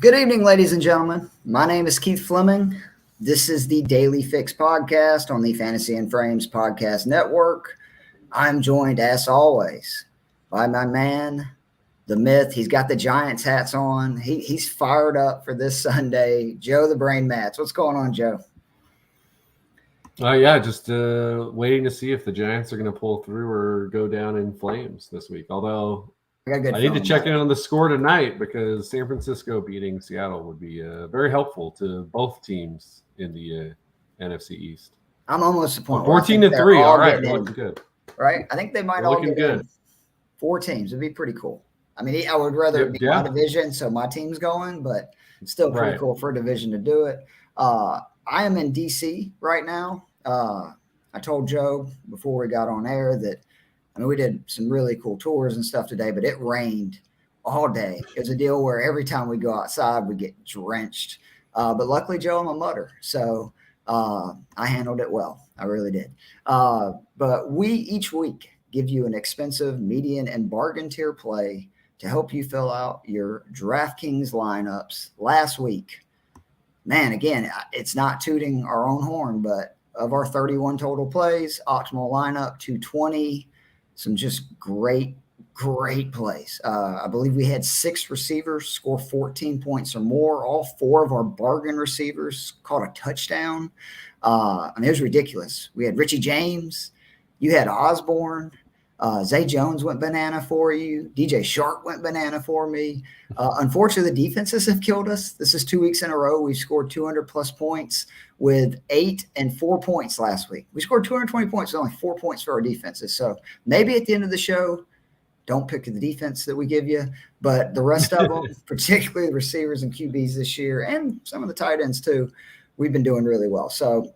Good evening, ladies and gentlemen. My name is Keith Fleming. This is the Daily Fix podcast on the Fantasy and Frames Podcast Network. I'm joined, as always, by my man, the myth. He's got the Giants hats on. He's fired up for this Sunday. Joe the Brain Mats. What's going on, Joe? Just waiting to see if the Giants are going to pull through or go down in flames this week. Although I need to check in on the score tonight because San Francisco beating Seattle would be very helpful to both teams in the NFC East. I'm almost at the point 14-3. All right, looking good. Right? I think they might all get good. 4 teams. It'd be pretty cool. I mean, I would rather it be my division, so my team's going, but it's still pretty cool for a division to do it. I am in D.C. right now. I told Joe before we got on air that we did some really cool tours and stuff today, but it rained all day. It was a deal where every time we go outside, we get drenched. But luckily, Joe, I'm a mutter, so I handled it well. I really did. But we each week give you an expensive, median, and bargain tier play to help you fill out your DraftKings lineups. Last week, man, again, it's not tooting our own horn, but of our 31 total plays, optimal lineup 220. Some just great plays. I believe we had 6 receivers score 14 points or more. All 4 of our bargain receivers caught a touchdown. It was ridiculous. We had Richie James. You had Osborne. Zay Jones went banana for you. DJ Shark went banana for me. Unfortunately, the defenses have killed us. This is 2 weeks in a row. We've scored 200-plus points with 8 and 4 points last week. We scored 220 points with only 4 points for our defenses. So maybe at the end of the show, don't pick the defense that we give you. But the rest of them, particularly the receivers and QBs this year, and some of the tight ends too, we've been doing really well. So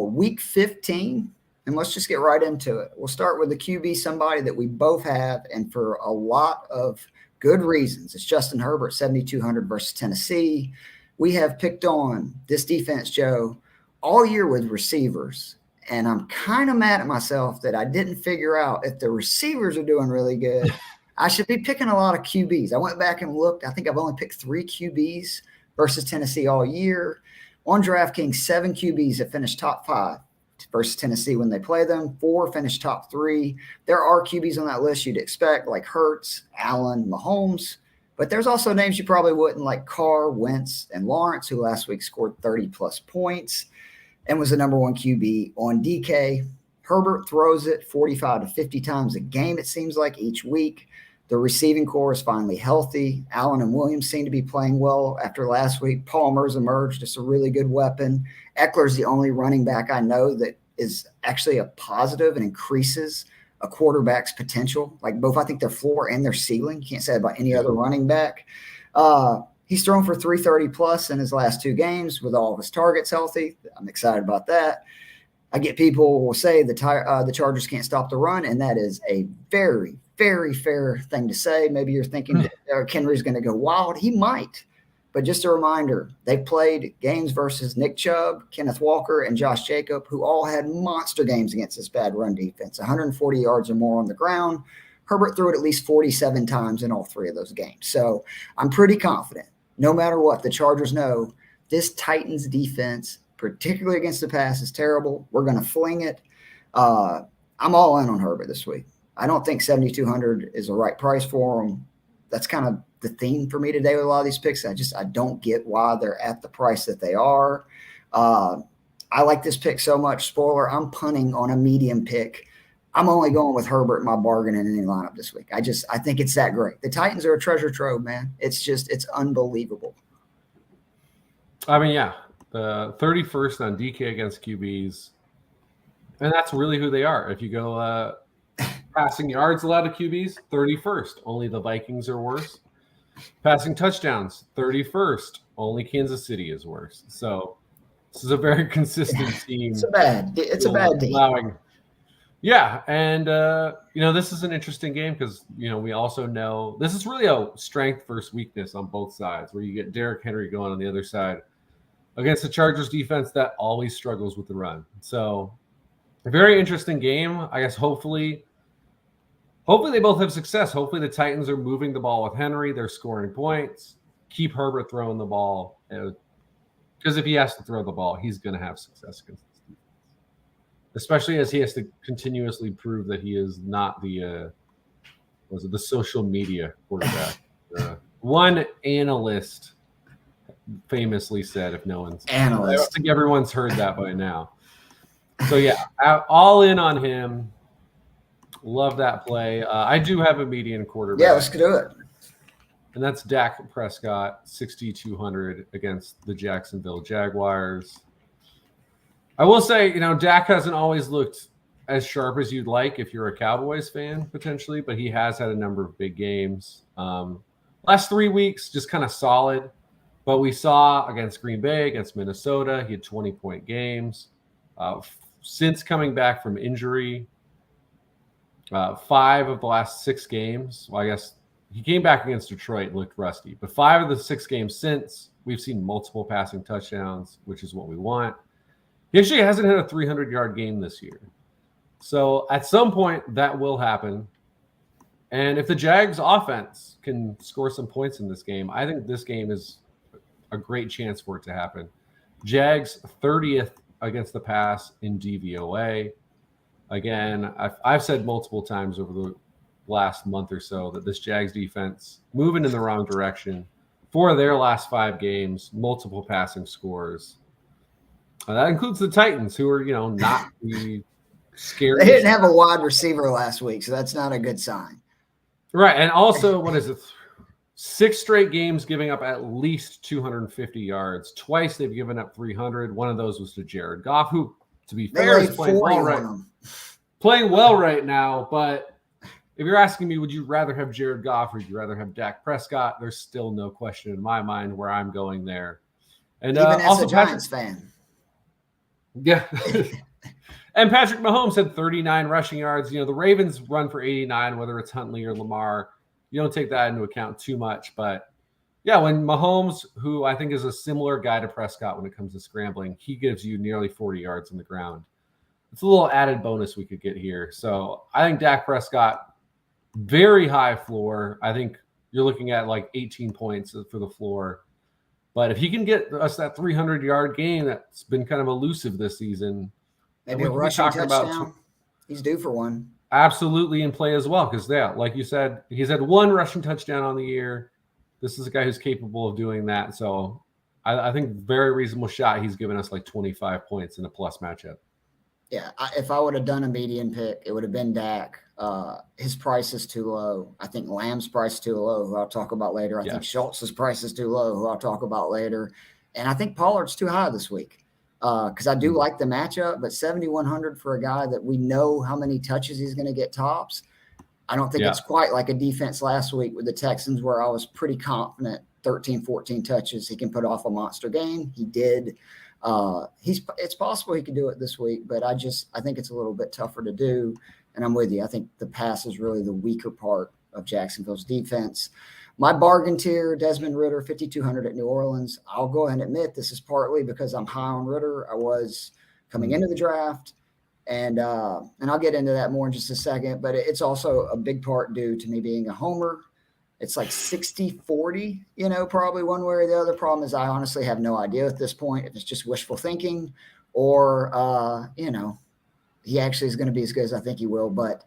week 15, and let's just get right into it. We'll start with the QB, somebody that we both have, and for a lot of good reasons. It's Justin Herbert, 7,200 versus Tennessee. We have picked on this defense, Joe, all year with receivers, and I'm kind of mad at myself that I didn't figure out if the receivers are doing really good, I should be picking a lot of QBs. I went back and looked. I think I've only picked 3 QBs versus Tennessee all year. On DraftKings, 7 QBs have finished top 5 versus Tennessee when they play them. 4 finished top 3. There are QBs on that list you'd expect, like Hurts, Allen, Mahomes. But there's also names you probably wouldn't, like Carr, Wentz, and Lawrence, who last week scored 30-plus points and was the number 1 QB on DK. Herbert throws it 45 to 50 times a game, it seems like, each week. The receiving core is finally healthy. Allen and Williams seem to be playing well after last week. Palmer's emerged as a really good weapon. Eckler's the only running back I know that is actually a positive and increases a quarterback's potential. Like both, I think their floor and their ceiling. You can't say that about any other running back. He's thrown for 330-plus in his last 2 games with all of his targets healthy. I'm excited about that. I get people will say the Chargers can't stop the run, and that is a very, very fair thing to say. Maybe you're thinking that Derrick Henry's going to go wild. He might. But just a reminder, they played games versus Nick Chubb, Kenneth Walker, and Josh Jacob, who all had monster games against this bad run defense, 140 yards or more on the ground. Herbert threw it at least 47 times in all 3 of those games. So I'm pretty confident. No matter what, the Chargers know this Titans defense, particularly against the pass, is terrible. We're going to fling it. I'm all in on Herbert this week. I don't think 7,200 is the right price for him. That's kind of the theme for me today with a lot of these picks. I don't get why they're at the price that they are. I like this pick so much. Spoiler, I'm punting on a medium pick. I'm only going with Herbert in my bargain in any lineup this week. I think it's that great. The Titans are a treasure trove, man. It's unbelievable. I mean, yeah, the 31st on DK against QBs, and that's really who they are. If you go passing yards allowed to QBs, 31st. Only the Vikings are worse. Passing touchdowns, 31st. Only Kansas City is worse. So this is a very consistent team. It's a bad team. Yeah, and this is an interesting game because we also know this is really a strength versus weakness on both sides, where you get Derrick Henry going on the other side against the Chargers defense that always struggles with the run. So a very interesting game. I guess hopefully they both have success. Hopefully the Titans are moving the ball with Henry. They're scoring points. keep Herbert throwing the ball. Because if he has to throw the ball, he's going to have success against this defense. Especially as he has to continuously prove that he is not the social media quarterback. One analyst famously said, if no one's analyst, I think everyone's heard that by now. So yeah, all in on him. Love that play. I do have a median quarterback. Yeah, let's do it. And that's Dak Prescott, 6,200 against the Jacksonville Jaguars. I will say, Dak hasn't always looked as sharp as you'd like if you're a Cowboys fan, potentially, but he has had a number of big games. Last 3 weeks, just kind of solid. But we saw against Green Bay, against Minnesota, he had 20-point games. Since coming back from injury, 5 of the last 6 games, well, I guess he came back against Detroit and looked rusty. But 5 of the 6 games since, we've seen multiple passing touchdowns, which is what we want. He actually hasn't had a 300-yard game this year. So at some point, that will happen. And if the Jags offense can score some points in this game, I think this game is a great chance for it to happen. Jags 30th against the pass in DVOA. Again, I've said multiple times over the last month or so that this Jags defense moving in the wrong direction. For their last 5 games, multiple passing scores. That includes the Titans, who are, not the scary. They didn't have a wide receiver last week, so that's not a good sign. Right, and also, what is it? 6 straight games giving up at least 250 yards. Twice they've given up 300. One of those was to Jared Goff, who, to be fair, is playing well right now. But if you're asking me, would you rather have Jared Goff or would you rather have Dak Prescott? There's still no question in my mind where I'm going there. And even as also a Giants fan. Yeah. And Patrick Mahomes had 39 rushing yards. The Ravens run for 89, whether it's Huntley or Lamar. You don't take that into account too much. But, yeah, when Mahomes, who I think is a similar guy to Prescott when it comes to scrambling, he gives you nearly 40 yards on the ground. It's a little added bonus we could get here. So I think Dak Prescott, very high floor. I think you're looking at like 18 points for the floor. But if he can get us that 300-yard game that's been kind of elusive this season, maybe a rushing touchdown. He's due for one. Absolutely in play as well because, yeah, like you said, he's had 1 rushing touchdown on the year. This is a guy who's capable of doing that. So I think very reasonable shot. He's given us like 25 points in a plus matchup. Yeah, if I would have done a median pick, it would have been Dak. His price is too low. I think Lamb's price is too low, who I'll talk about later. I think Schultz's price is too low, who I'll talk about later. And I think Pollard's too high this week because I do like the matchup, but 7,100 for a guy that we know how many touches he's going to get tops. I don't think it's quite like a defense last week with the Texans where I was pretty confident 13, 14 touches. He can put off a monster game. He did. It's possible he could do it this week, but I think it's a little bit tougher to do. And I'm with you. I think the pass is really the weaker part of Jacksonville's defense. My bargain tier, Desmond Ridder, 5,200 at New Orleans. I'll go ahead and admit this is partly because I'm high on Ridder. I was coming into the draft, and I'll get into that more in just a second. But it's also a big part due to me being a homer. It's like 60-40, probably one way or the other. Problem is I honestly have no idea at this point if it's just wishful thinking or, he actually is going to be as good as I think he will. But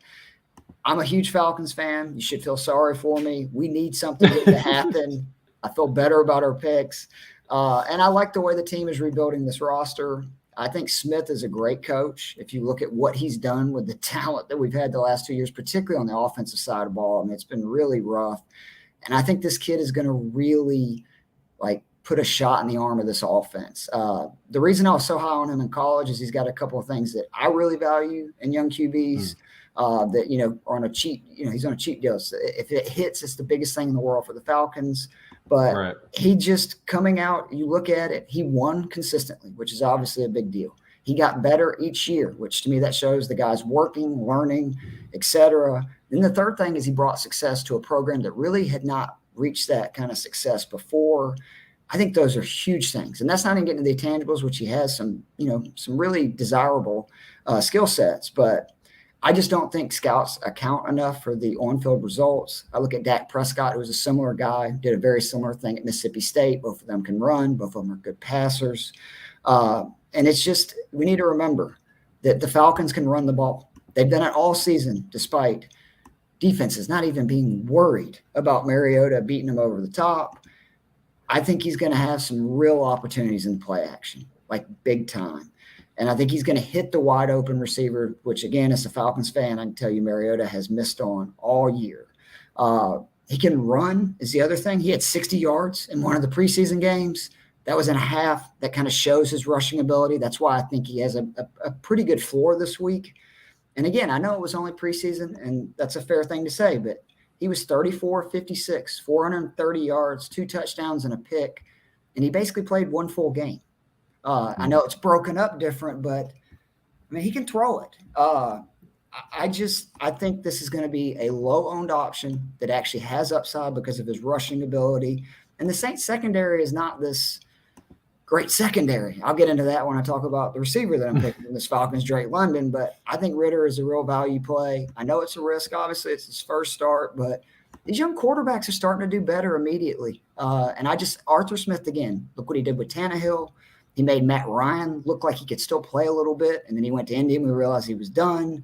I'm a huge Falcons fan. You should feel sorry for me. We need something to happen. I feel better about our picks. And I like the way the team is rebuilding this roster. I think Smith is a great coach. If you look at what he's done with the talent that we've had the last 2 years, particularly on the offensive side of the ball, I mean, it's been really rough. And I think this kid is going to really put a shot in the arm of this offense. The reason I was so high on him in college is he's got a couple of things that I really value in young QBs that, are on a cheap, he's on a cheap deal. So if it hits, it's the biggest thing in the world for the Falcons. But he just coming out, you look at it, he won consistently, which is obviously a big deal. He got better each year, which to me that shows the guy's working, learning, etc. Then the third thing is he brought success to a program that really had not reached that kind of success before. I think those are huge things. And that's not even getting to the intangibles, which he has some really desirable skill sets. But I just don't think scouts account enough for the on-field results. I look at Dak Prescott, who was a similar guy, did a very similar thing at Mississippi State. Both of them can run. Both of them are good passers. And it's just, we need to remember that the Falcons can run the ball. They've done it all season, despite defenses not even being worried about Mariota beating them over the top. I think he's going to have some real opportunities in play action, like big time. And I think he's going to hit the wide open receiver, which, again, as a Falcons fan, I can tell you Mariota has missed on all year. He can run is the other thing. He had 60 yards in one of the preseason games. That was in a half. That kind of shows his rushing ability. That's why I think he has a pretty good floor this week. And again, I know it was only preseason, and that's a fair thing to say, but he was 34-56, 430 yards, 2 touchdowns, and a pick, and he basically played one full game. I know it's broken up different, but I mean, he can throw it. I think this is going to be a low-owned option that actually has upside because of his rushing ability. And the Saints secondary is not this great secondary. I'll get into that when I talk about the receiver that I'm picking from this Falcons, Drake London, but I think Ridder is a real value play. I know it's a risk. Obviously, it's his first start, but these young quarterbacks are starting to do better immediately. And Arthur Smith, again, look what he did with Tannehill. He made Matt Ryan look like he could still play a little bit, and then he went to Indy and we realized he was done.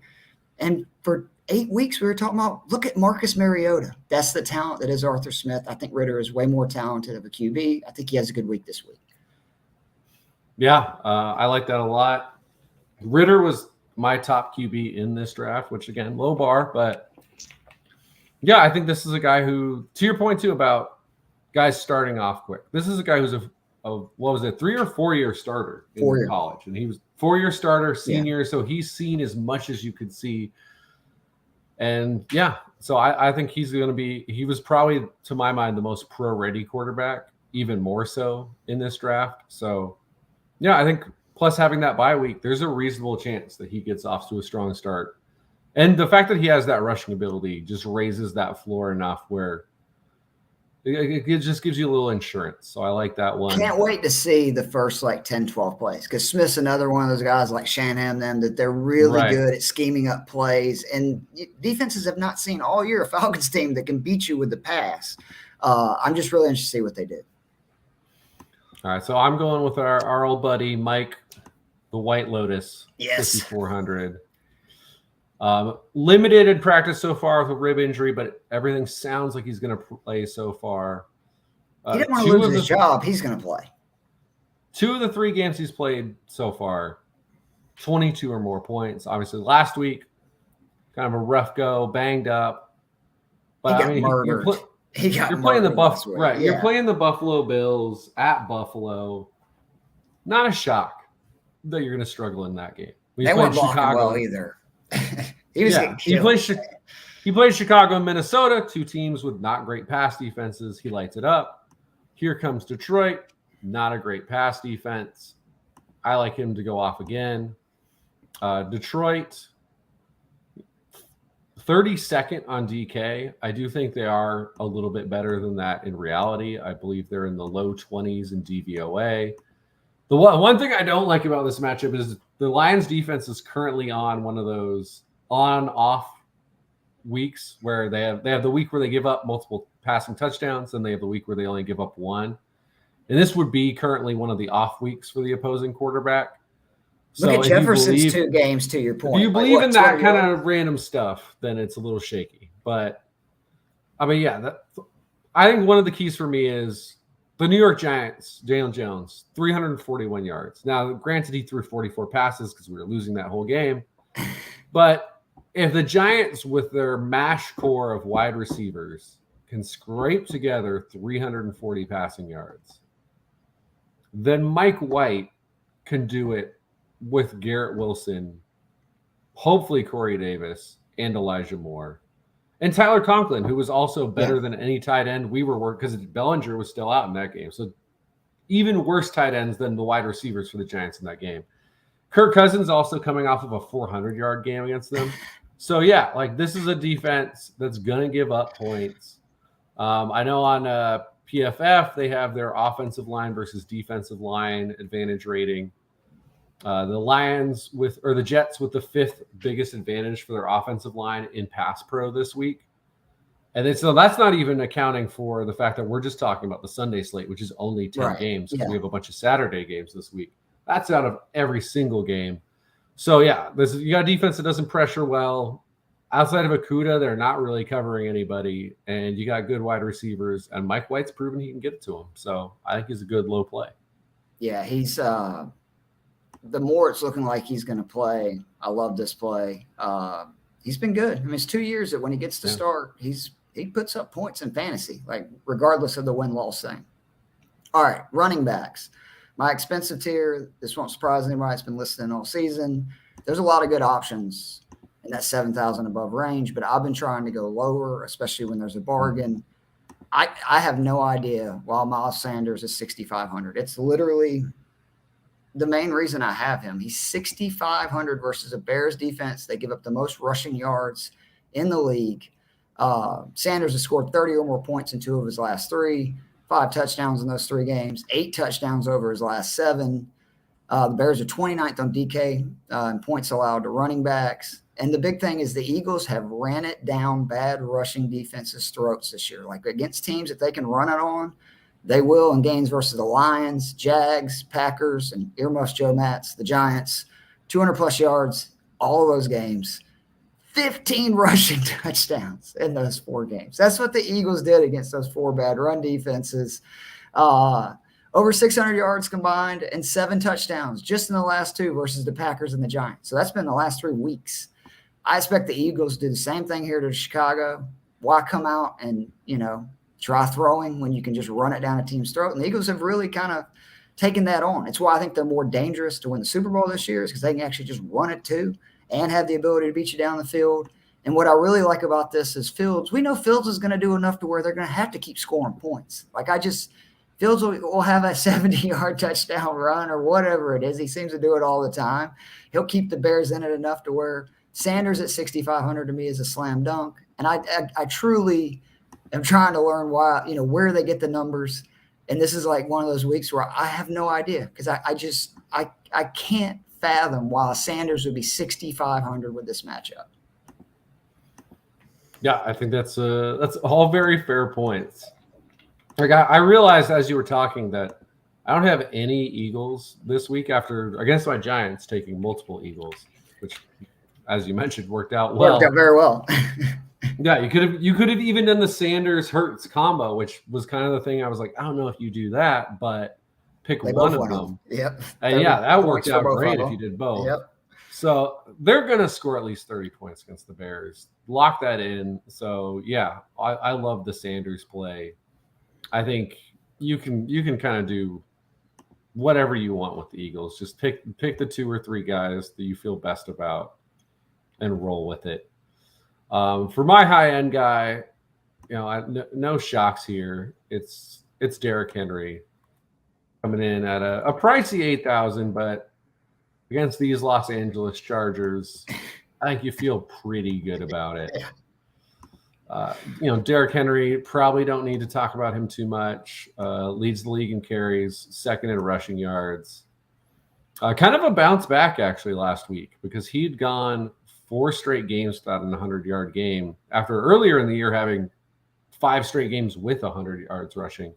And for 8 weeks, we were talking about, look at Marcus Mariota. That's the talent that is Arthur Smith. I think Ridder is way more talented of a QB. I think he has a good week this week. Yeah, I like that a lot. Ridder was my top QB in this draft, which, again, low bar. But, yeah, I think this is a guy who, to your point, too, about guys starting off quick. This is a guy who's a 3 or 4 year starter in college. And he was 4-year starter, senior. Yeah. So he's seen as much as you could see. And, yeah, so I think he's going to be – he was probably, to my mind, the most pro-ready quarterback, even more so in this draft. So – yeah, I think plus having that bye week, there's a reasonable chance that he gets off to a strong start. And the fact that he has that rushing ability just raises that floor enough where it just gives you a little insurance. So I like that one. Can't wait to see the first 10, 12 plays, because Smith's another one of those guys like Shanahan, that they're really good at scheming up plays. And defenses have not seen all year a Falcons team that can beat you with the pass. I'm just really interested to see what they do. All right, so I'm going with our old buddy, Mike, the White Lotus, 5,400. Limited in practice so far with a rib injury, but everything sounds like he's going to play so far. He didn't want to lose his job. He's going to play. 2 of the 3 games he's played so far, 22 or more points. Obviously, last week, kind of a rough go, banged up. But he got murdered. You're playing the right. Yeah. You're playing the Buffalo Bills at Buffalo. Not a shock that you're going to struggle in that game. They weren't blocking well either. He played Chicago and Minnesota, 2 teams with not great pass defenses. He lights it up. Here comes Detroit, not a great pass defense. I like him to go off again. Detroit, 32nd on DK. I do think they are a little bit better than that in reality. I believe they're in the low 20s in DVOA. The one thing I don't like about this matchup is the Lions defense is currently on one of those on-off weeks where they have the week where they give up multiple passing touchdowns, and they have the week where they only give up 1. And this would be currently one of the off weeks for the opposing quarterback. Look at Jefferson's 2 games, to your point. If you believe in that kind of random stuff, then it's a little shaky. But, I mean, yeah, I think one of the keys for me is the New York Giants, Daniel Jones, 341 yards. Now, granted, he threw 44 passes because we were losing that whole game. But if the Giants, with their mash core of wide receivers, can scrape together 340 passing yards, then Mike White can do it with Garrett Wilson, hopefully Corey Davis, and Elijah Moore. And Tyler Conklin, who was also better than any tight end we were working, because Bellinger was still out in that game. So even worse tight ends than the wide receivers for the Giants in that game. Kirk Cousins also coming off of a 400-yard game against them. So, yeah, this is a defense that's going to give up points. I know on PFF they have their offensive line versus defensive line advantage rating. The Lions the Jets with the 5th biggest advantage for their offensive line in pass pro this week. And then, so that's not even accounting for the fact that we're just talking about the Sunday slate, which is only 10 games because we have a bunch of Saturday games this week. That's out of every single game. So, yeah, you got a defense that doesn't pressure well. Outside of Okudah, they're not really covering anybody. And you got good wide receivers. And Mike White's proven he can get it to them. So I think he's a good low play. Yeah, he's the more it's looking like he's going to play, I love this play. He's been good. I mean, it's 2 years that when he gets to start, he puts up points in fantasy, like regardless of the win-loss thing. All right, running backs. My expensive tier, this won't surprise anybody. It's been listed all season. There's a lot of good options in that 7,000 above range, but I've been trying to go lower, especially when there's a bargain. I have no idea why Miles Sanders is 6,500. It's literally the main reason I have him. He's 6,500 versus a Bears defense. They give up the most rushing yards in the league. Sanders has scored 30 or more points in 2 of his last 3, 5 touchdowns in those 3 games, 8 touchdowns over his last 7. The Bears are 29th on DK in points allowed to running backs. And the big thing is the Eagles have ran it down bad rushing defenses' throats this year. Like against teams that they can run it on, they will in games versus the Lions, Jags, Packers, and earmuffs Joe Matz, the Giants, 200-plus yards, all of those games. 15 rushing touchdowns in those 4 games. That's what the Eagles did against those 4 bad run defenses. Over 600 yards combined and 7 touchdowns just in the last 2 versus the Packers and the Giants. So that's been the last 3 weeks. I expect the Eagles to do the same thing here to Chicago. Why come out and, try throwing when you can just run it down a team's throat? And the Eagles have really kind of taken that on. It's why I think they're more dangerous to win the Super Bowl this year, is because they can actually just run it too and have the ability to beat you down the field. And what I really like about this is Fields. We know Fields is going to do enough to where they're going to have to keep scoring points. Fields will have a 70-yard touchdown run or whatever it is. He seems to do it all the time. He'll keep the Bears in it enough to where Sanders at 6,500 to me is a slam dunk. And I truly am trying to learn why, where they get the numbers. And this is like one of those weeks where I have no idea, because I can't fathom why Sanders would be 6,500 with this matchup. Yeah, I think that's all very fair points. Like I realized as you were talking that I don't have any Eagles this week after against my Giants taking multiple Eagles, which, as you mentioned, worked out well. Worked out very well. Yeah, you could have even done the Sanders Hurts combo, which was kind of the thing I was like, I don't know if you do that, but pick one of them. Yep. And yeah, that worked out great if you did both. Yep. So they're going to score at least 30 points against the Bears. Lock that in. So yeah, I love the Sanders play. I think you can kind of do whatever you want with the Eagles. Just pick the 2 or 3 guys that you feel best about and roll with it. For my high end guy, no shocks here. It's Derrick Henry coming in at a pricey 8,000, but against these Los Angeles Chargers, I think you feel pretty good about it. Derrick Henry, probably don't need to talk about him too much. Leads the league in carries, 2nd in rushing yards. Kind of a bounce back actually last week, because he'd gone 4 straight games without an 100-yard game after earlier in the year having 5 straight games with 100 yards rushing.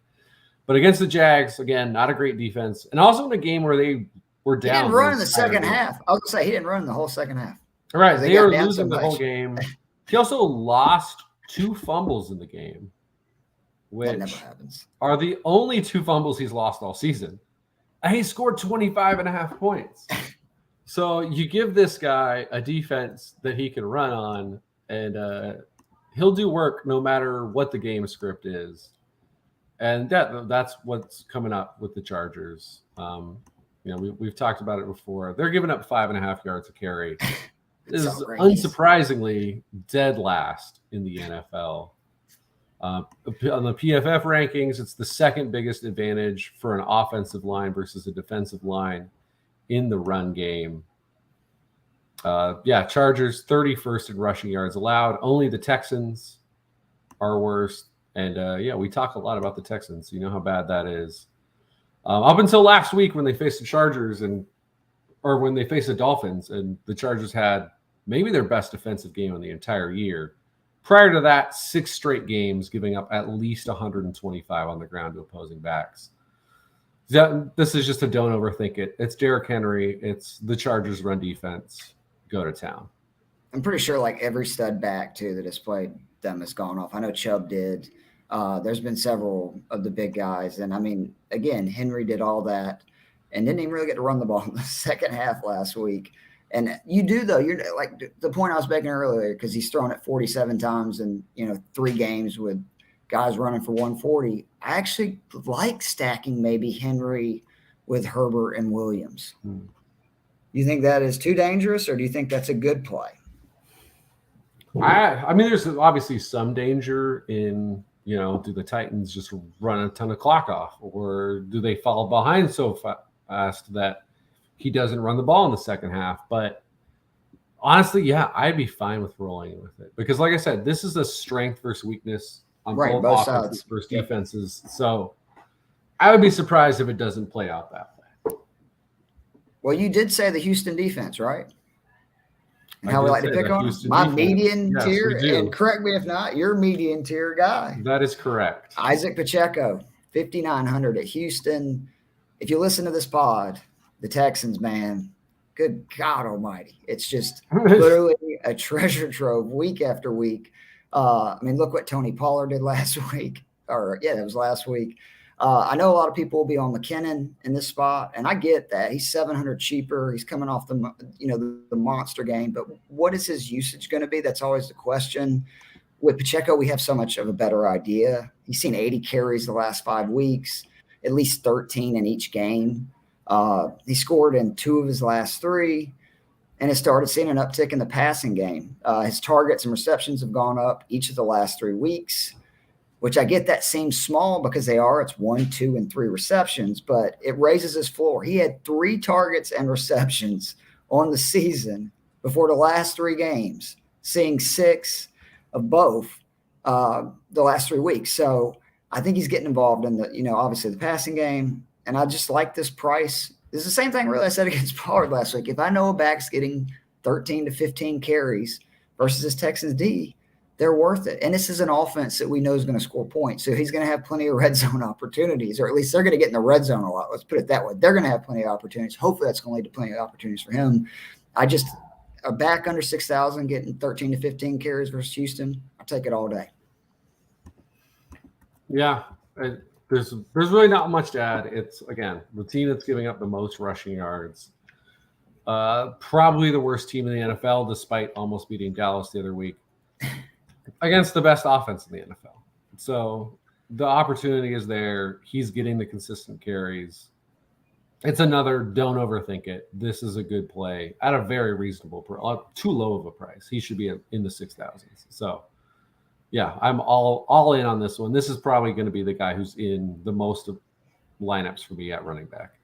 But against the Jags, again, not a great defense, and also in a game where they were down. He didn't run in the second half. I was going to say he didn't run in the whole second half. All right, they were losing the whole game. He also lost 2 fumbles in the game, which never happens. Are the only 2 fumbles he's lost all season. And he scored 25.5 points. So you give this guy a defense that he can run on, and he'll do work no matter what the game script is. And that's what's coming up with the Chargers. We've talked about it before. They're giving up 5.5 yards a carry. This is unsurprisingly dead last in the NFL. On the PFF rankings, it's the 2nd biggest advantage for an offensive line versus a defensive line in the run game. Chargers 31st in rushing yards allowed. Only the Texans are worse. And we talk a lot about the Texans. You know how bad that is. Up until last week when they faced the Chargers, and or when they faced the Dolphins, and the Chargers had maybe their best defensive game in the entire year. Prior to that, 6 straight games giving up at least 125 on the ground to opposing backs. This is just a don't overthink it. It's Derrick Henry. It's the Chargers run defense. Go to town. I'm pretty sure like every stud back too that has played them has gone off. I know Chubb did. There's been several of the big guys. And I mean, again, Henry did all that and didn't even really get to run the ball in the second half last week. And you do, though. You're like the point I was making earlier, because he's thrown it 47 times in 3 games with guys running for 140. I actually like stacking maybe Henry with Herbert and Williams. You think that is too dangerous, or do you think that's a good play? I mean, there's obviously some danger in, do the Titans just run a ton of clock off, or do they fall behind so fast that he doesn't run the ball in the second half? But honestly, yeah, I'd be fine with rolling with it, because like I said, this is a strength versus weakness on both offenses versus defenses. So I would be surprised if it doesn't play out that way. Well, you did say the Houston defense, right? And how we like to pick on my median tier, and correct me if not, your median tier guy. That is correct. Isaac Pacheco, 5,900 at Houston. If you listen to this pod, the Texans, man, good God almighty. It's just literally a treasure trove week after week. I mean, look what Tony Pollard did last week. It was last week. I know a lot of people will be on McKinnon in this spot, and I get that. He's 700 cheaper. He's coming off the monster game. But what is his usage going to be? That's always the question. With Pacheco, we have so much of a better idea. He's seen 80 carries the last 5 weeks, at least 13 in each game. He scored in 2 of his last 3, and has started seeing an uptick in the passing game. His targets and receptions have gone up each of the last 3 weeks, which I get that seems small because they are. It's 1, 2, and 3 receptions, but it raises his floor. He had 3 targets and receptions on the season before the last 3 games, seeing 6 of both the last 3 weeks. So I think he's getting involved in the, obviously the passing game. And I just like this price. It's the same thing really I said against Pollard last week. If I know a back's getting 13 to 15 carries versus this Texans D, they're worth it. And this is an offense that we know is going to score points. So he's going to have plenty of red zone opportunities, or at least they're going to get in the red zone a lot. Let's put it that way. They're going to have plenty of opportunities. Hopefully that's going to lead to plenty of opportunities for him. A back under 6,000 getting 13 to 15 carries versus Houston, I'll take it all day. Yeah. There's really not much to add. It's, again, the team that's giving up the most rushing yards. Probably the worst team in the NFL, despite almost beating Dallas the other week, against the best offense in the NFL. So the opportunity is there. He's getting the consistent carries. It's another don't overthink it. This is a good play at a very reasonable price. Too low of a price. He should be in the 6,000s. So yeah, I'm all in on this one. This is probably going to be the guy who's in the most of lineups for me at running back.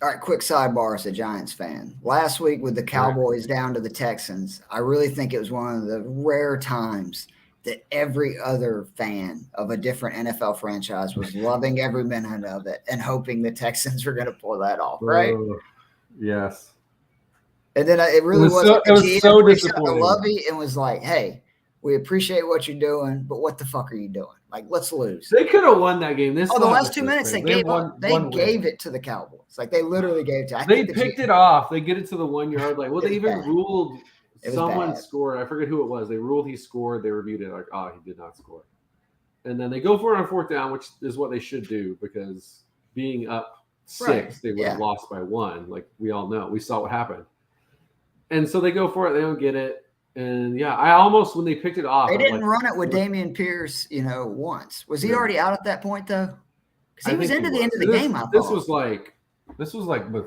All right, quick sidebar as a Giants fan. Last week with the Cowboys down to the Texans, I really think it was one of the rare times that every other fan of a different NFL franchise was loving every minute of it and hoping the Texans were going to pull that off, right? Yes. And then it really was. It was so disappointing. Lovey and was like, hey, we appreciate what you're doing, but what the fuck are you doing? Like, let's lose. They could have won that game. The last 2 minutes they gave up. They gave it to the Cowboys. Like, they literally gave it to. They picked it off. They get it to the 1 yard line. Well, they even ruled someone scored. I forget who it was. They ruled he scored. They reviewed it like, oh, he did not score. And then they go for it on 4th down, which is what they should do, because being up 6, they would have lost by 1. Like we all know. We saw what happened. And so they go for it. They don't get it. And yeah, I almost, when they picked it off, they didn't run it with Dameon Pierce, once. Was he already out at that point though? Because he was into the end of the game. This was like with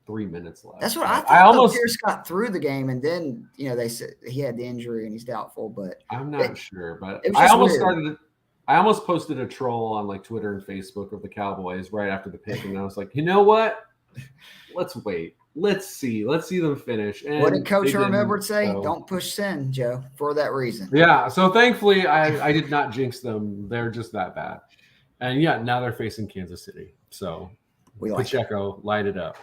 3 minutes left. That's what I thought. Pierce got through the game, and then they said he had the injury and he's doubtful. But I'm not sure. But I almost posted a troll on like Twitter and Facebook of the Cowboys right after the pick, and I was like, you know what? Let's wait. Let's see them finish. And what did Coach Herm Edwards say? Don't push sin, Joe, for that reason. Yeah. So thankfully, I did not jinx them. They're just that bad. And yeah, now they're facing Kansas City. So Pacheco light it up.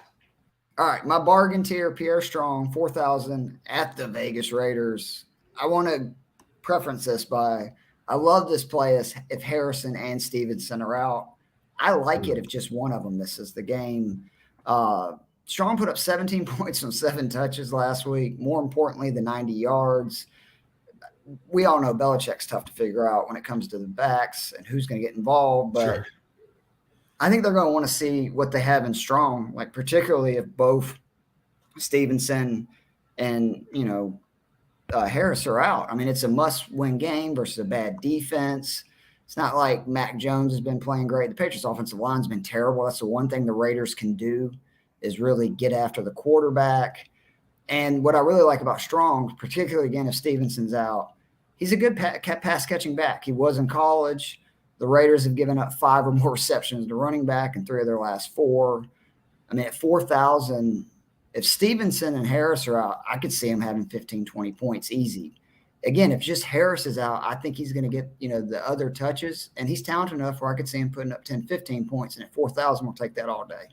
All right, my bargain tier, Pierre Strong, 4,000 at the Vegas Raiders. I want to preference this by I love this play if Harrison and Stevenson are out. I like it if just one of them misses the game. Strong put up 17 points on 7 touches last week. More importantly, the 90 yards. We all know Belichick's tough to figure out when it comes to the backs and who's going to get involved, but sure. I think they're going to want to see what they have in Strong, like particularly if both Stevenson and, Harris are out. I mean, it's a must-win game versus a bad defense. It's not like Mac Jones has been playing great. The Patriots' offensive line's been terrible. That's the one thing the Raiders can do is really get after the quarterback. And what I really like about Strong, particularly, again, if Stevenson's out, he's a good pass-catching back. He was in college. The Raiders have given up 5 or more receptions to running back in 3 of their last 4. I mean, at 4,000, if Stevenson and Harris are out, I could see him having 15, 20 points easy. Again, if just Harris is out, I think he's going to get, the other touches. And he's talented enough where I could see him putting up 10, 15 points. And at 4,000, we'll take that all day.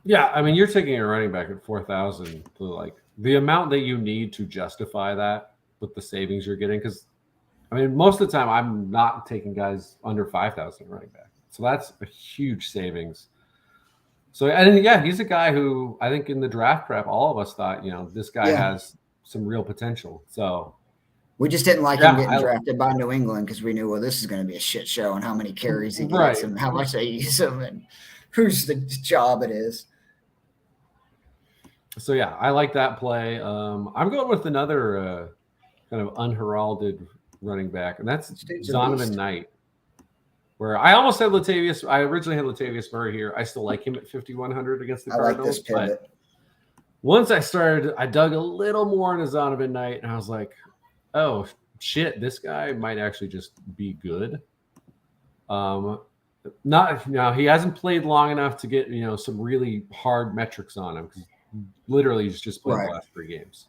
Yeah, I mean, you're taking a running back at 4,000 to like the amount that you need to justify that with the savings you're getting. Because, I mean, most of the time I'm not taking guys under 5,000 running back. So that's a huge savings. So, and yeah, he's a guy who I think in the draft prep, all of us thought, this guy has some real potential. So we just didn't like him getting drafted by New England because we knew, well, this is going to be a shit show and how many carries he gets and how much they use him and whose the job it is. So, yeah, I like that play. I'm going with another kind of unheralded running back, and that's Zonovan Knight, where I almost had Latavius. I originally had Latavius Murray here. I still like him at 5,100 against the Cardinals. I like this pivot. But once I dug a little more into Zonovan Knight, and I was like, oh, shit, this guy might actually just be good. He hasn't played long enough to get, some really hard metrics on him because literally he's just played the last 3 games.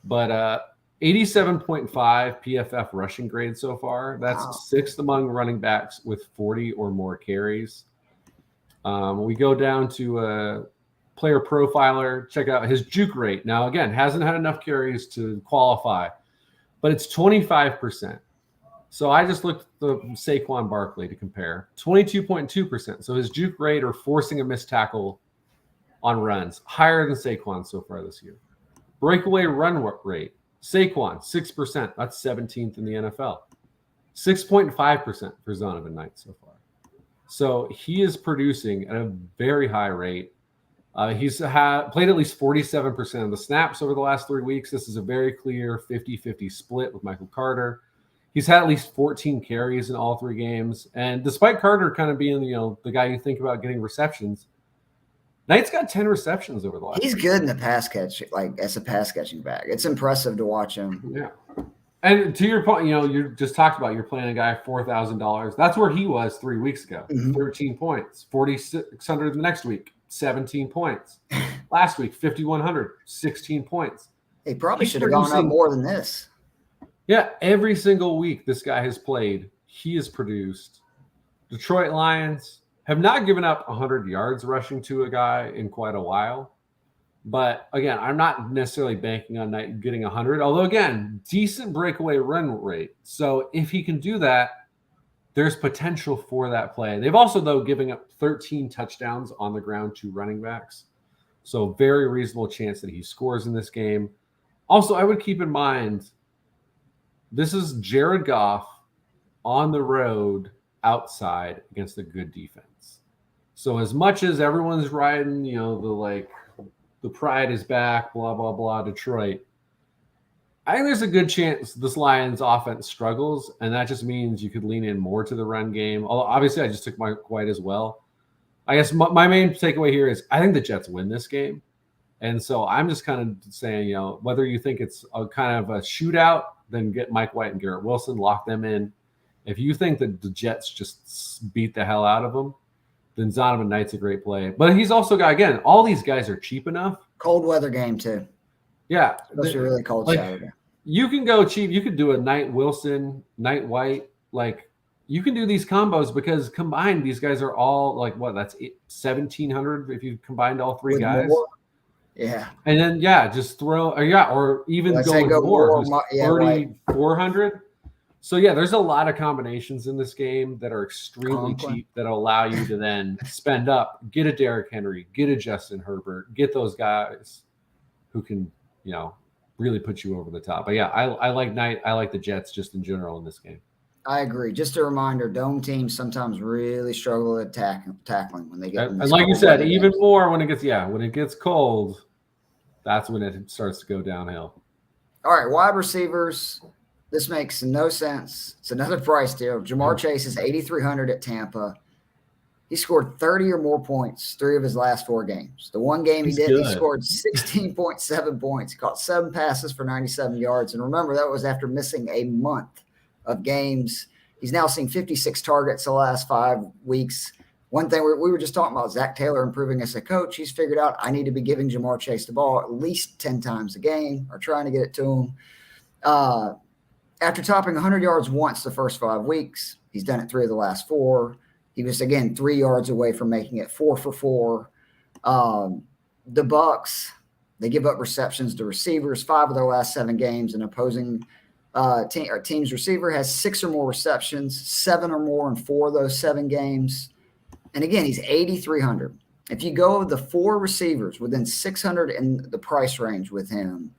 But 87.5 PFF rushing grade so far. That's 6th among running backs with 40 or more carries. We go down to player profiler, check out his juke rate. Now, again, hasn't had enough carries to qualify, but it's 25%. So I just looked at the Saquon Barkley to compare. 22.2%. So his juke rate or forcing a missed tackle on runs, higher than Saquon so far this year. Breakaway run rate, Saquon, 6%. That's 17th in the NFL. 6.5% for Zonovan Knight so far. So he is producing at a very high rate. He's played at least 47% of the snaps over the last 3 weeks. This is a very clear 50-50 split with Michael Carter. He's had at least 14 carries in all 3 games. And despite Carter kind of being, the guy you think about getting receptions, Knight's got 10 receptions over the last. He's good in the pass catch, like as a pass catching back. It's impressive to watch him. Yeah. And to your point, you just talked about you're playing a guy $4,000. That's where he was 3 weeks ago. 13 points, 4,600 the next week, 17 points. Last week, 5,100, 16 points. He probably should have gone up more than this. Yeah, every single week this guy has played, he has produced. Detroit Lions have not given up 100 yards rushing to a guy in quite a while. But, again, I'm not necessarily banking on Knight getting 100. Although, again, decent breakaway run rate. So if he can do that, there's potential for that play. They've also, though, giving up 13 touchdowns on the ground to running backs. So very reasonable chance that he scores in this game. Also, I would keep in mind, this is Jared Goff on the road outside against a good defense. So as much as everyone's riding, the pride is back, blah, blah, blah, Detroit, I think there's a good chance this Lions offense struggles, and that just means you could lean in more to the run game. Although, obviously, I just took Mike White as well. I guess my main takeaway here is I think the Jets win this game. And so I'm just kind of saying, whether you think it's a kind of a shootout, then get Mike White and Garrett Wilson, lock them in. If you think that the Jets just beat the hell out of them, then Zonovan Knight's a great play. But he's also got, again, all these guys are cheap enough. Cold weather game, too. Yeah. Especially really cold Saturday. You can go cheap. You could do a Knight Wilson, Knight White. you can do these combos because combined, these guys are all like what? That's 1,700 if you combined all three guys. More. Yeah. And then just throw or even go more 3,400. So there's a lot of combinations in this game that are extremely cheap that allow you to then spend up, get a Derrick Henry, get a Justin Herbert, get those guys who can, really put you over the top. But I like Knight. I like the Jets just in general in this game. I agree. Just a reminder, dome teams sometimes really struggle at tackling when they get. And like you said, even more when it gets cold, that's when it starts to go downhill. All right, wide receivers. This makes no sense. It's another price deal. Ja'Marr Chase is 8,300 at Tampa. He scored 30 or more points 3 of his last 4 games. The one game he scored 16.7 points. He caught 7 passes for 97 yards. And remember, that was after missing a month of games. He's now seen 56 targets the last 5 weeks. One thing we were just talking about, Zach Taylor improving as a coach. He's figured out I need to be giving Ja'Marr Chase the ball at least 10 times a game or trying to get it to him. After topping 100 yards once the first 5 weeks, he's done it 3 of the last 4. He was, again, 3 yards away from making it 4 for 4. The Bucs, they give up receptions to receivers 5 of their last 7 games. An opposing team's receiver has 6 or more receptions, 7 or more in 4 of those 7 games. And again, he's 8,300. If you go with the 4 receivers within 600 in the price range with him,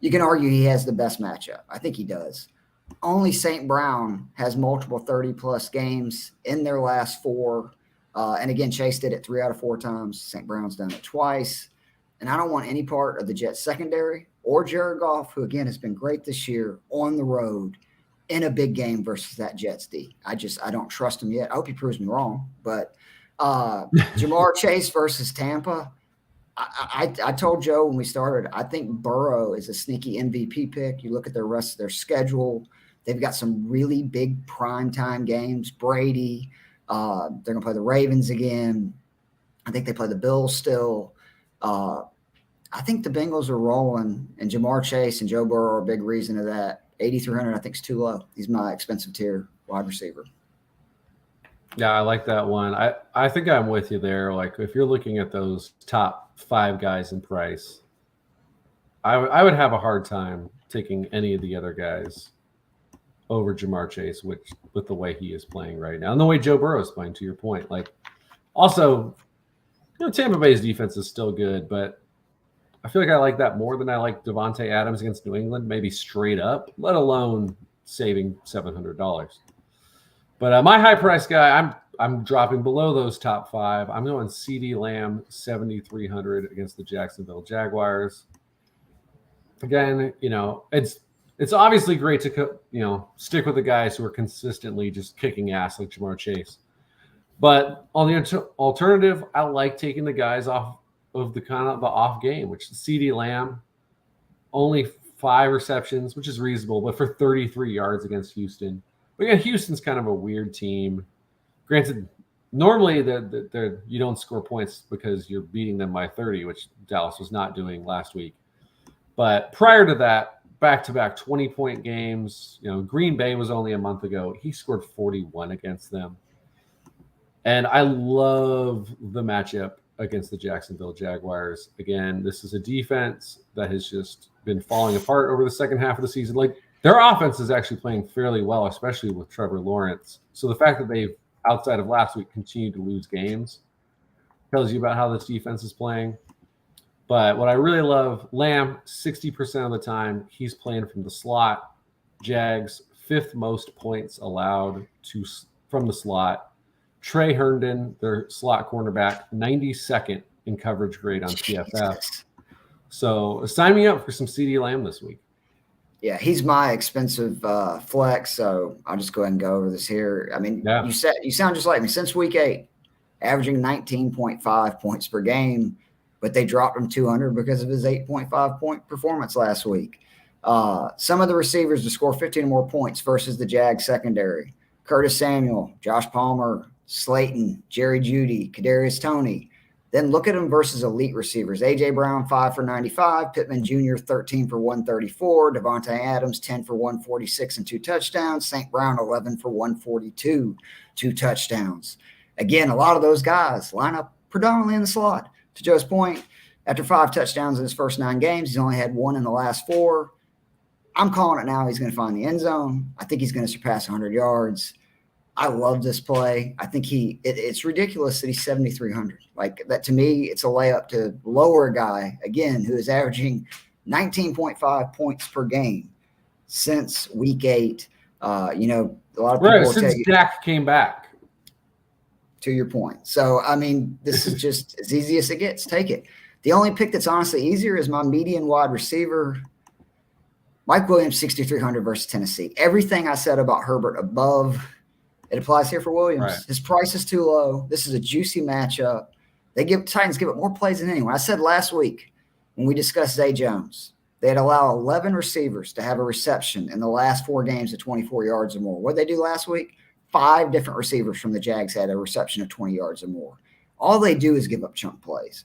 you can argue he has the best matchup. I think he does. Only St. Brown has multiple 30-plus games in their last 4. And again, Chase did it 3 out of 4 times. St. Brown's done it twice. And I don't want any part of the Jets secondary or Jared Goff, who, again, has been great this year on the road in a big game versus that Jets D. I don't trust him yet. I hope he proves me wrong. But Ja'Marr Chase versus Tampa, I told Joe when we started, I think Burrow is a sneaky MVP pick. You look at the rest of their schedule. They've got some really big primetime games. Brady, they're going to play the Ravens again. I think they play the Bills still. I think the Bengals are rolling, and Ja'Marr Chase and Joe Burrow are a big reason of that. 8,300, I think, is too low. He's my expensive tier wide receiver. Yeah, I like that one. I think I'm with you there. Like, if you're looking at those top 5 guys in price, I would have a hard time taking any of the other guys over Ja'Marr Chase, with the way he is playing right now and the way Joe Burrow is playing, to your point. Like, also, Tampa Bay's defense is still good, but I feel like I like that more than I like Devontae Adams against New England, maybe straight up, let alone saving $700. But my high price guy, I'm dropping below those top 5. I'm going CeeDee Lamb, 7,300 against the Jacksonville Jaguars. Again, it's obviously great to stick with the guys who are consistently just kicking ass like Ja'Marr Chase. But on the alternative, I like taking the guys off of the kind of the off game, which is CeeDee Lamb, only 5 receptions, which is reasonable, but for 33 yards against Houston. But again, Houston's kind of a weird team. Granted, normally you don't score points because you're beating them by 30, which Dallas was not doing last week. But prior to that, back-to-back 20-point games. Green Bay was only a month ago. He scored 41 against them. And I love the matchup against the Jacksonville Jaguars. Again, this is a defense that has just been falling apart over the second half of the season. Like, their offense is actually playing fairly well, especially with Trevor Lawrence. So the fact that they've, outside of last week, continued to lose games tells you about how this defense is playing. But what I really love, Lamb, 60% of the time, he's playing from the slot. Jags, 5th most points allowed from the slot. Trey Herndon, their slot cornerback, 92nd in coverage grade on PFF. So sign me up for some CeeDee Lamb this week. Yeah, he's my expensive flex, so I'll just go ahead and go over this here. I mean, you sound just like me. Since week 8, averaging 19.5 points per game, but they dropped him 200 because of his 8.5-point performance last week. Some of the receivers to score 15 or more points versus the Jags secondary: Curtis Samuel, Josh Palmer, Slayton, Jerry Jeudy, Kadarius Toney. Then look at him versus elite receivers. A.J. Brown, 5 for 95. Pittman Jr., 13 for 134. Devontae Adams, 10 for 146 and 2 touchdowns. St. Brown, 11 for 142, 2 touchdowns. Again, a lot of those guys line up predominantly in the slot. To Joe's point, after 5 touchdowns in his first 9 games, he's only had 1 in the last 4. I'm calling it now. He's going to find the end zone. I think he's going to surpass 100 yards. I love this play. I think it's ridiculous that he's 7,300. Like that, to me, it's a layup to lower a guy, again, who is averaging 19.5 points per game since week 8. A lot of people right, since Dak came back. To your point. So, I mean, this is just as easy as it gets. Take it. The only pick that's honestly easier is my median wide receiver, Mike Williams, 6,300 versus Tennessee. Everything I said about Herbert above, it applies here for Williams. Right. His price is too low. This is a juicy matchup. Titans give it more plays than anyone. I said last week when we discussed Zay Jones, they'd allow 11 receivers to have a reception in the last 4 games of 24 yards or more. What did they do last week? 5 different receivers from the Jags had a reception of 20 yards or more. All they do is give up chunk plays.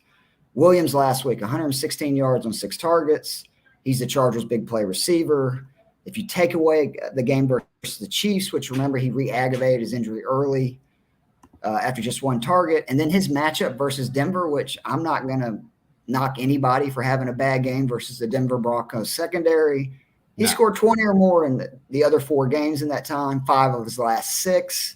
Williams last week, 116 yards on 6 targets. He's the Chargers' big play receiver. If you take away the game versus the Chiefs, which remember he re-aggravated his injury early after just 1 target, and then his matchup versus Denver, which I'm not going to knock anybody for having a bad game versus the Denver Broncos secondary. He scored 20 or more in the other 4 games in that time, 5 of his last 6.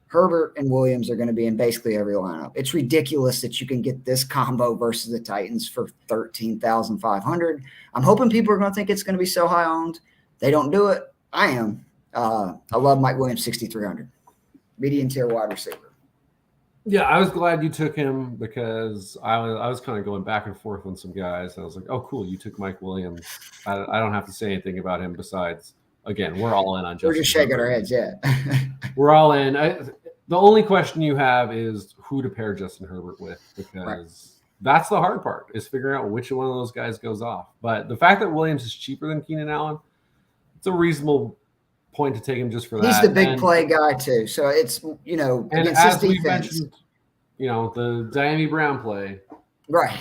Herbert and Williams are going to be in basically every lineup. It's ridiculous that you can get this combo versus the Titans for $13,500. I'm hoping people are going to think it's going to be so high owned. They don't do it. I am. I love Mike Williams, 6,300. Median tier wide receiver. Yeah, I was glad you took him because I was kind of going back and forth on some guys. I was like, oh, cool, you took Mike Williams. I don't have to say anything about him besides, again, we're all in on Justin. We're just shaking our heads, yeah. We're all in. The only question you have is who to pair Justin Herbert with because that's the hard part is figuring out which one of those guys goes off. But the fact that Williams is cheaper than Keenan Allen, it's a reasonable point to take him just for that. He's the big play guy too. So it's, and as we mentioned, the Diami Brown play. Right.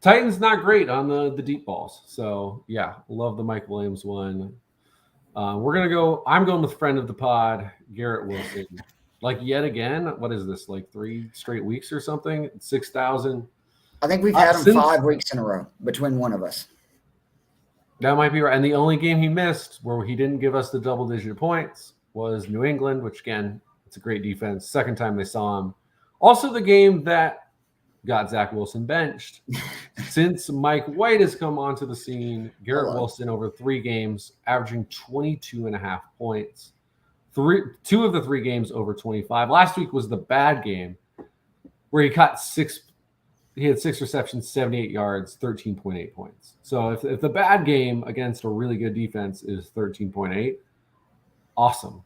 Titans not great on the deep balls. So yeah, love the Mike Williams one. I'm going with friend of the pod, Garrett Wilson. Like yet again, what is this? Like 3 straight weeks or something? 6,000. I think we've had him 5 weeks in a row between one of us. That might be right. And the only game he missed where he didn't give us the double-digit points was New England, which, again, it's a great defense. Second time they saw him. Also the game that got Zach Wilson benched. Since Mike White has come onto the scene, Garrett Wilson over 3 games, averaging 22.5 points. 2 of the 3 games over 25. Last week was the bad game where he caught 6. He had 6 receptions, 78 yards, 13.8 points. So if the bad game against a really good defense is 13.8, awesome.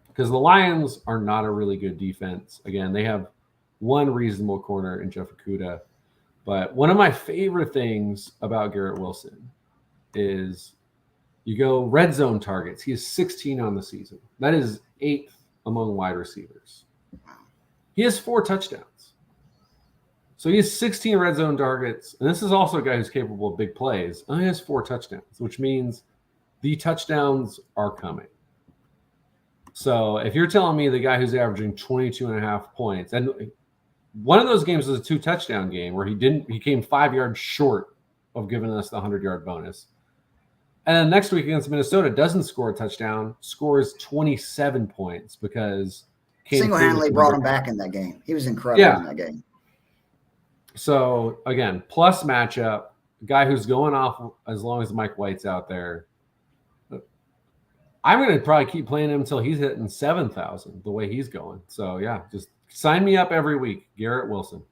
Because the Lions are not a really good defense. Again, they have one reasonable corner in Jeff Okudah. But one of my favorite things about Garrett Wilson is you go red zone targets. He has 16 on the season. That is 8th among wide receivers. He has 4 touchdowns. So he has 16 red zone targets, and this is also a guy who's capable of big plays. And he has 4 touchdowns, which means the touchdowns are coming. So if you're telling me the guy who's averaging 22.5 points, and one of those games was a 2-touchdown game where he came 5 yards short of giving us the 100-yard bonus. And then next week against Minnesota, doesn't score a touchdown, scores 27 points because single-handedly brought him back in that game. He was incredible in that game. So, again, plus matchup, guy who's going off as long as Mike White's out there. I'm going to probably keep playing him until he's hitting 7,000 the way he's going. So, yeah, just sign me up every week, Garrett Wilson.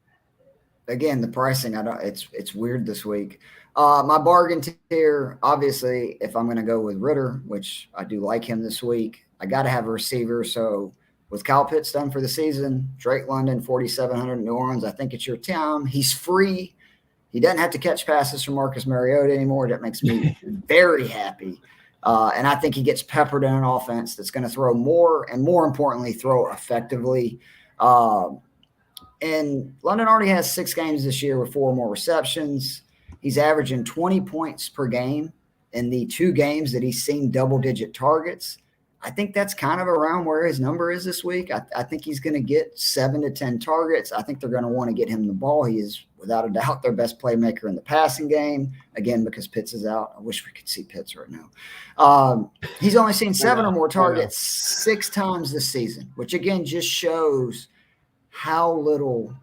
Again, the pricing, it's weird this week. My bargain tier, obviously, if I'm going to go with Ritter, which I do like him this week, I got to have a receiver. So, with Kyle Pitts done for the season, Drake London, 4,700 in New Orleans, I think it's your time. He's free. He doesn't have to catch passes from Marcus Mariota anymore. That makes me very happy. And I think he gets peppered in an offense that's going to throw more and, more importantly, throw effectively. and London already has 6 games this year with 4 more receptions. He's averaging 20 points per game in the 2 games that he's seen double-digit targets. I think that's kind of around where his number is this week. I think he's going to get 7 to 10 targets. I think they're going to want to get him the ball. He is, without a doubt, their best playmaker in the passing game, again, because Pitts is out. I wish we could see Pitts right now. He's only seen 7 or more targets 6 times this season, which, again, just shows how little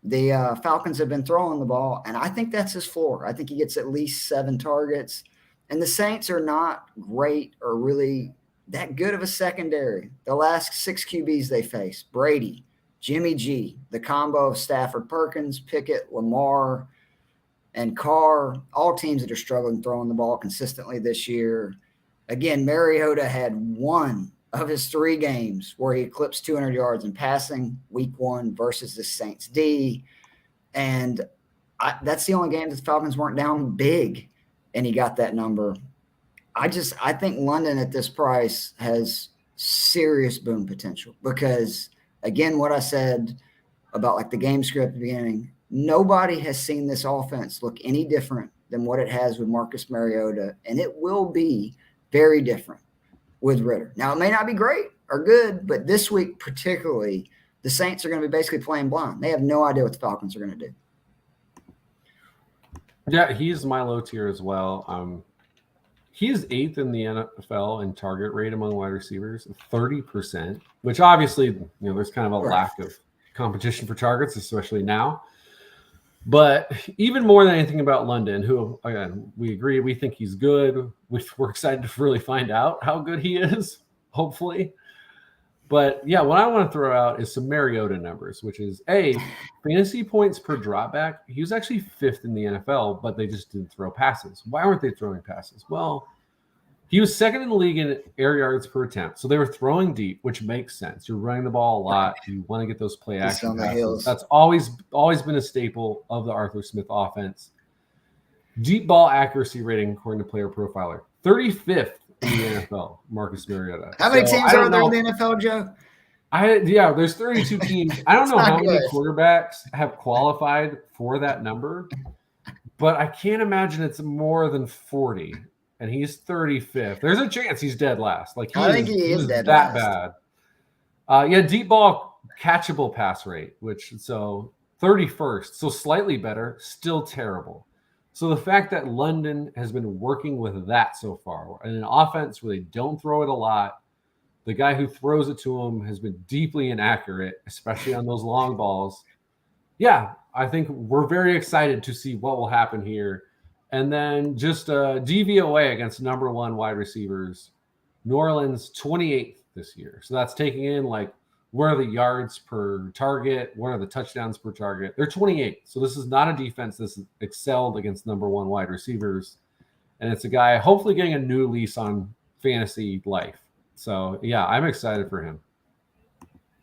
the Falcons have been throwing the ball. And I think that's his floor. I think he gets at least 7 targets. And the Saints are not great or really that good of a secondary. The last 6 QBs they face, Brady, Jimmy G, the combo of Stafford, Perkins, Pickett, Lamar, and Carr, all teams that are struggling throwing the ball consistently this year. Again, Mariota had 1 of his 3 games where he eclipsed 200 yards in passing, week 1 versus the Saints D. And that's the only game that the Falcons weren't down big, and he got that number. I think London at this price has serious boom potential because, again, what I said about like the game script at the beginning, nobody has seen this offense look any different than what it has with Marcus Mariota, and it will be very different with Ridder. Now, it may not be great or good, but this week particularly, the Saints are going to be basically playing blind. They have no idea what the Falcons are going to do. Yeah, he's my low tier as well. He is 8th in the NFL in target rate among wide receivers, 30%, which obviously, there's kind of a lack of competition for targets, especially now. But even more than anything about London, who, again, we agree, we think he's good. We're excited to really find out how good he is, hopefully. But, yeah, what I want to throw out is some Mariota numbers, which is, fantasy points per dropback. He was actually 5th in the NFL, but they just didn't throw passes. Why weren't they throwing passes? Well, he was 2nd in the league in air yards per attempt. So they were throwing deep, which makes sense. You're running the ball a lot. You want to get those play action passes. That's always been a staple of the Arthur Smith offense. Deep ball accuracy rating, according to Player Profiler, 35th in the NFL, Marcus Mariota. How many teams are there in the NFL, Joe? There's 32 teams. I don't know how many quarterbacks have qualified for that number, but I can't imagine it's more than 40. And he's 35th. There's a chance he's dead last. I think he is dead that last. Bad. Deep ball catchable pass rate, so 31st, so slightly better, still terrible. So the fact that London has been working with that so far, in an offense where they don't throw it a lot, the guy who throws it to him has been deeply inaccurate, especially on those long balls. Yeah, I think we're very excited to see what will happen here. And then just DVOA against number 1 wide receivers, New Orleans 28th this year. So that's taking in what are the yards per target? What are the touchdowns per target? They're 28th. So this is not a defense that's excelled against number 1 wide receivers. And it's a guy hopefully getting a new lease on fantasy life. So, yeah, I'm excited for him.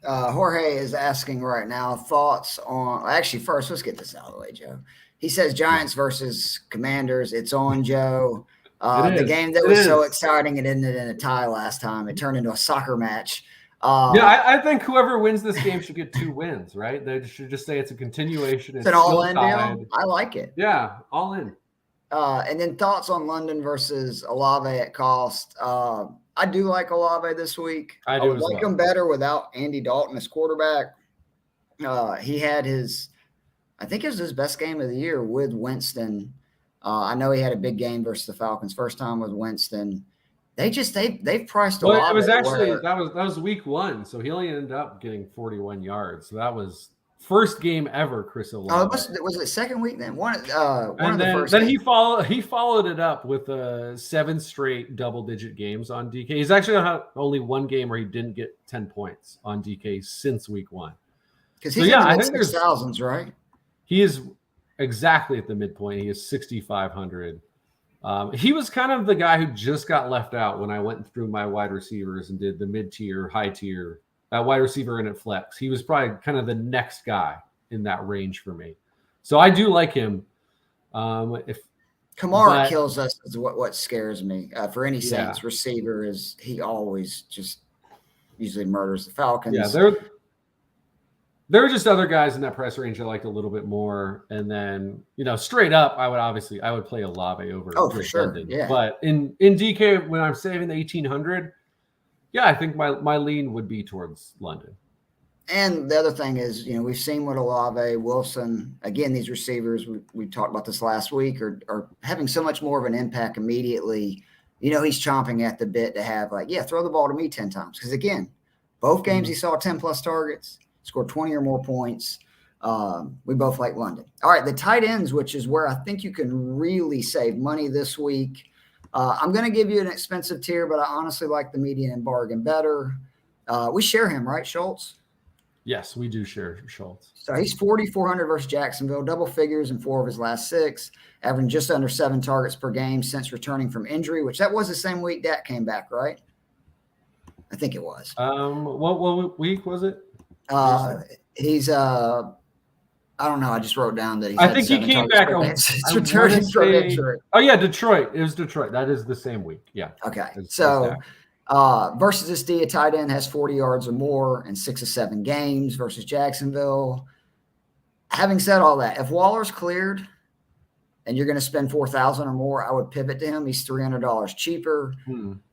Jorge is asking right now thoughts on – actually, first, let's get this out of the way, Joe. He says Giants versus Commanders. It's on, Joe. The game that was so exciting, it ended in a tie last time. It turned into a soccer match. I think whoever wins this game should get 2 wins, right? They should just say it's a continuation. It's an all-in deal. I like it. Yeah, all in. And then thoughts on London versus Olave at cost. I do like Olave this week. I would like him better without Andy Dalton as quarterback. He had I think it was his best game of the year with Winston. I know he had a big game versus the Falcons. First time with Winston. They've priced a lot. Well, it was actually that was week 1, so he only ended up getting 41 yards. So that was first game ever, Chris Olave. Was it second week then? Then he followed it up with 7 straight double-digit games on DK. He's actually had only 1 game where he didn't get 10 points on DK since week 1. Because he's in the mid-6,000s, right? He is exactly at the midpoint. He is 6,500. He was kind of the guy who just got left out when I went through my wide receivers and did the mid-tier, high-tier, wide receiver and at flex. He was probably kind of the next guy in that range for me. So I do like him. Kamara kills us is what scares me. For any Saints receiver is he always just usually murders the Falcons. Yeah, There are just other guys in that price range I liked a little bit more. And then, straight up, I would play Olave over for sure. London. Yeah. But in DK, when I'm saving the 1,800, yeah, I think my lean would be towards London. And the other thing is, we've seen what Olave, Wilson, again, these receivers, we talked about this last week, are having so much more of an impact immediately. He's chomping at the bit to have throw the ball to me 10 times. Because again, both games he saw 10 plus targets, scored 20 or more points. We both like London. All right, the tight ends, which is where I think you can really save money this week. I'm going to give you an expensive tier, but I honestly like the median and bargain better. We share him, right, Schultz? Yes, we do share Schultz. So he's 4,400 versus Jacksonville, double figures in 4 of his last 6, averaging just under 7 targets per game since returning from injury, which that was the same week Dak came back, right? I think it was. What week was it? He's I don't know. I just wrote down that I think he came back on returning from injury. Oh yeah, Detroit. It was Detroit. That is the same week. Yeah. Okay. So versus this D, a tight end has 40 yards or more in 6 of 7 games versus Jacksonville. Having said all that, if Waller's cleared and you're going to spend $4,000 or more, I would pivot to him. He's $300 cheaper.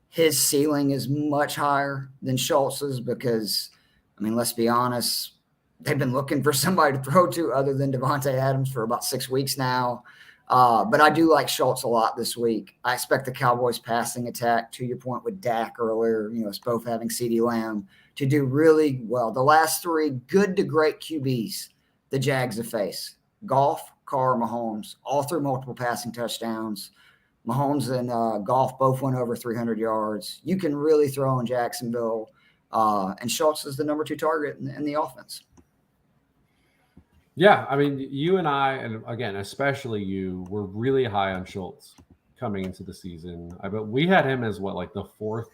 His ceiling is much higher than Schultz's because, let's be honest, they've been looking for somebody to throw to other than Devontae Adams for about 6 weeks now. But I do like Schultz a lot this week. I expect the Cowboys passing attack, to your point with Dak earlier, it's both having CeeDee Lamb, to do really well. The last 3 good to great QBs the Jags have faced: Goff, Carr, Mahomes, all through multiple passing touchdowns. Mahomes and Goff both went over 300 yards. You can really throw in Jacksonville. And Schultz is the number 2 target in the offense. Yeah, you and I, and again, especially you, were really high on Schultz coming into the season. I bet we had him as the 4th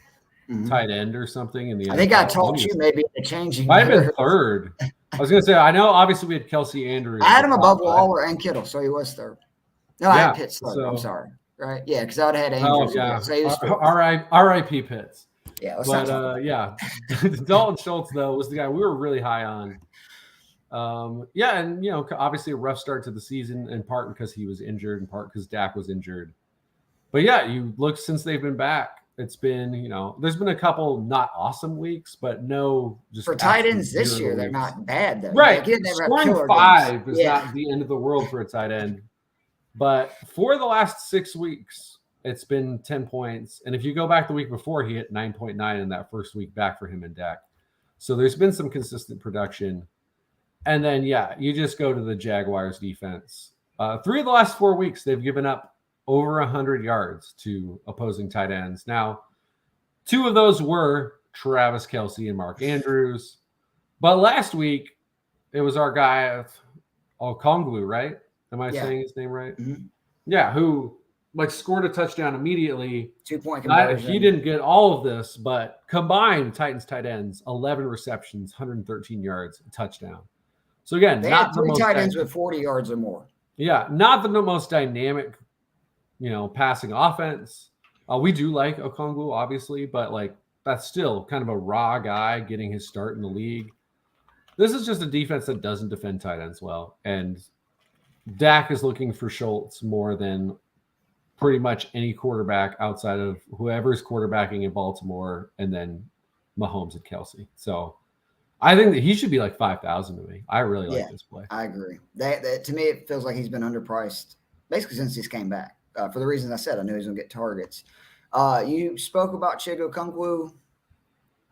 tight end or something in the. I think I told you maybe the changing. Might have been 3rd. I was going to say, I know obviously we had Kelsey Andrews. I had him above Waller and Kittle, so he was 3rd. No, I had Pitts 3rd. I'm sorry. Right? Yeah, because I would have had Andrews. Oh yeah. So R.I.P. Pitts. Yeah. Yeah, Dalton Schultz though was the guy we were really high on. And obviously a rough start to the season, in part because he was injured, in part because Dak was injured. But yeah, you look since they've been back, it's been, there's been a couple not awesome weeks, but no, just for tight ends this year, they're not bad though. Right. Scoring 5 is not the end of the world for a tight end. But for the last 6 weeks, it's been 10 points. And if you go back the week before, he hit 9.9 in that first week back for him and Dak. So there's been some consistent production. And then, you just go to the Jaguars defense. 3 of the last 4 weeks, they've given up over 100 yards to opposing tight ends. Now, 2 of those were Travis Kelce and Mark Andrews. But last week, it was our guy, Okongwu, right? Am I saying his name right? Mm-hmm. Yeah, who scored a touchdown immediately. 2-point conversion. He didn't get all of this, but combined Titans tight ends, 11 receptions, 113 yards, a touchdown. So again, they had 3 tight ends with 40 yards or more. Yeah, not the most dynamic, passing offense. We do like Okongwu, obviously, but that's still kind of a raw guy getting his start in the league. This is just a defense that doesn't defend tight ends well, and Dak is looking for Schultz more than pretty much any quarterback outside of whoever's quarterbacking in Baltimore, and then Mahomes and Kelsey. So I think that he should be 5,000 to me. I really like this play. I agree. That to me, it feels like he's been underpriced basically since he's came back. For the reasons I said, I knew he was going to get targets. You spoke about Chig Okonkwo.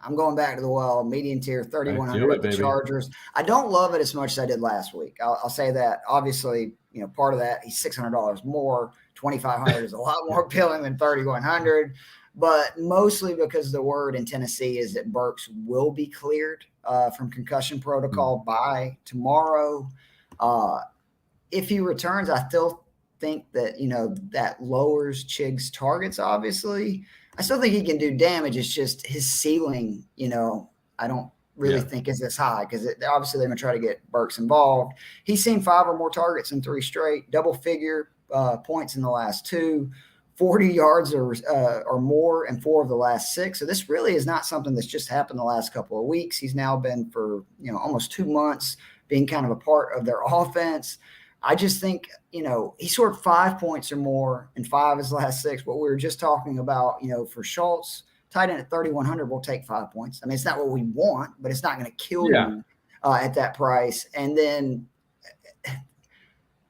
I'm going back to the well. Median tier, 3,100 at the Chargers. I don't love it as much as I did last week. I'll say that. Obviously, part of that, he's $600 more. 2,500 is a lot more appealing than 3,100. But mostly because the word in Tennessee is that Burks will be cleared from concussion protocol by tomorrow. If he returns, I still think that, that lowers Chig's targets, obviously. I still think he can do damage. It's just his ceiling, I don't really think is as high because obviously they're going to try to get Burks involved. He's seen 5 or more targets in 3 straight, double-figure points in the last 2. 40 yards or more in 4 of the last 6. So this really is not something that's just happened the last couple of weeks. He's now been for, almost 2 months being kind of a part of their offense. I just think, he scored 5 points or more in 5 of his last 6. What we were just talking about, for Schultz, tight end at 3,100 will take 5 points. I mean, it's not what we want, but it's not going to kill you at that price. And then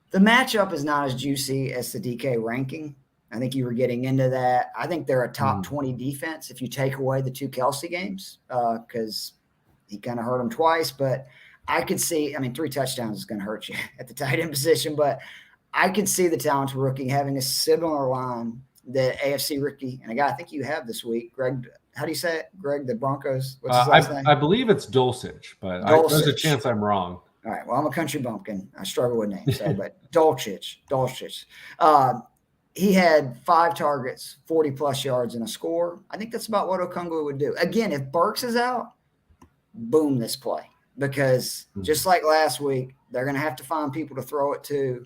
the matchup is not as juicy as the DK ranking. I think you were getting into that. I think they're a top 20 defense if you take away the 2 Kelce games because he kind of hurt them twice. But I could see, 3 touchdowns is going to hurt you at the tight end position, but I could see the talented rookie having a similar line, the AFC rookie, and a guy I think you have this week, Greg. How do you say it? Greg, the Broncos? What's his last name? I believe it's Dulcich, but there's a chance I'm wrong. All right. Well, I'm a country bumpkin. I struggle with names, but Dulcich. He had 5 targets, 40-plus yards, and a score. I think that's about what Okungwu would do. Again, if Burks is out, boom this play. Because just like last week, they're going to have to find people to throw it to.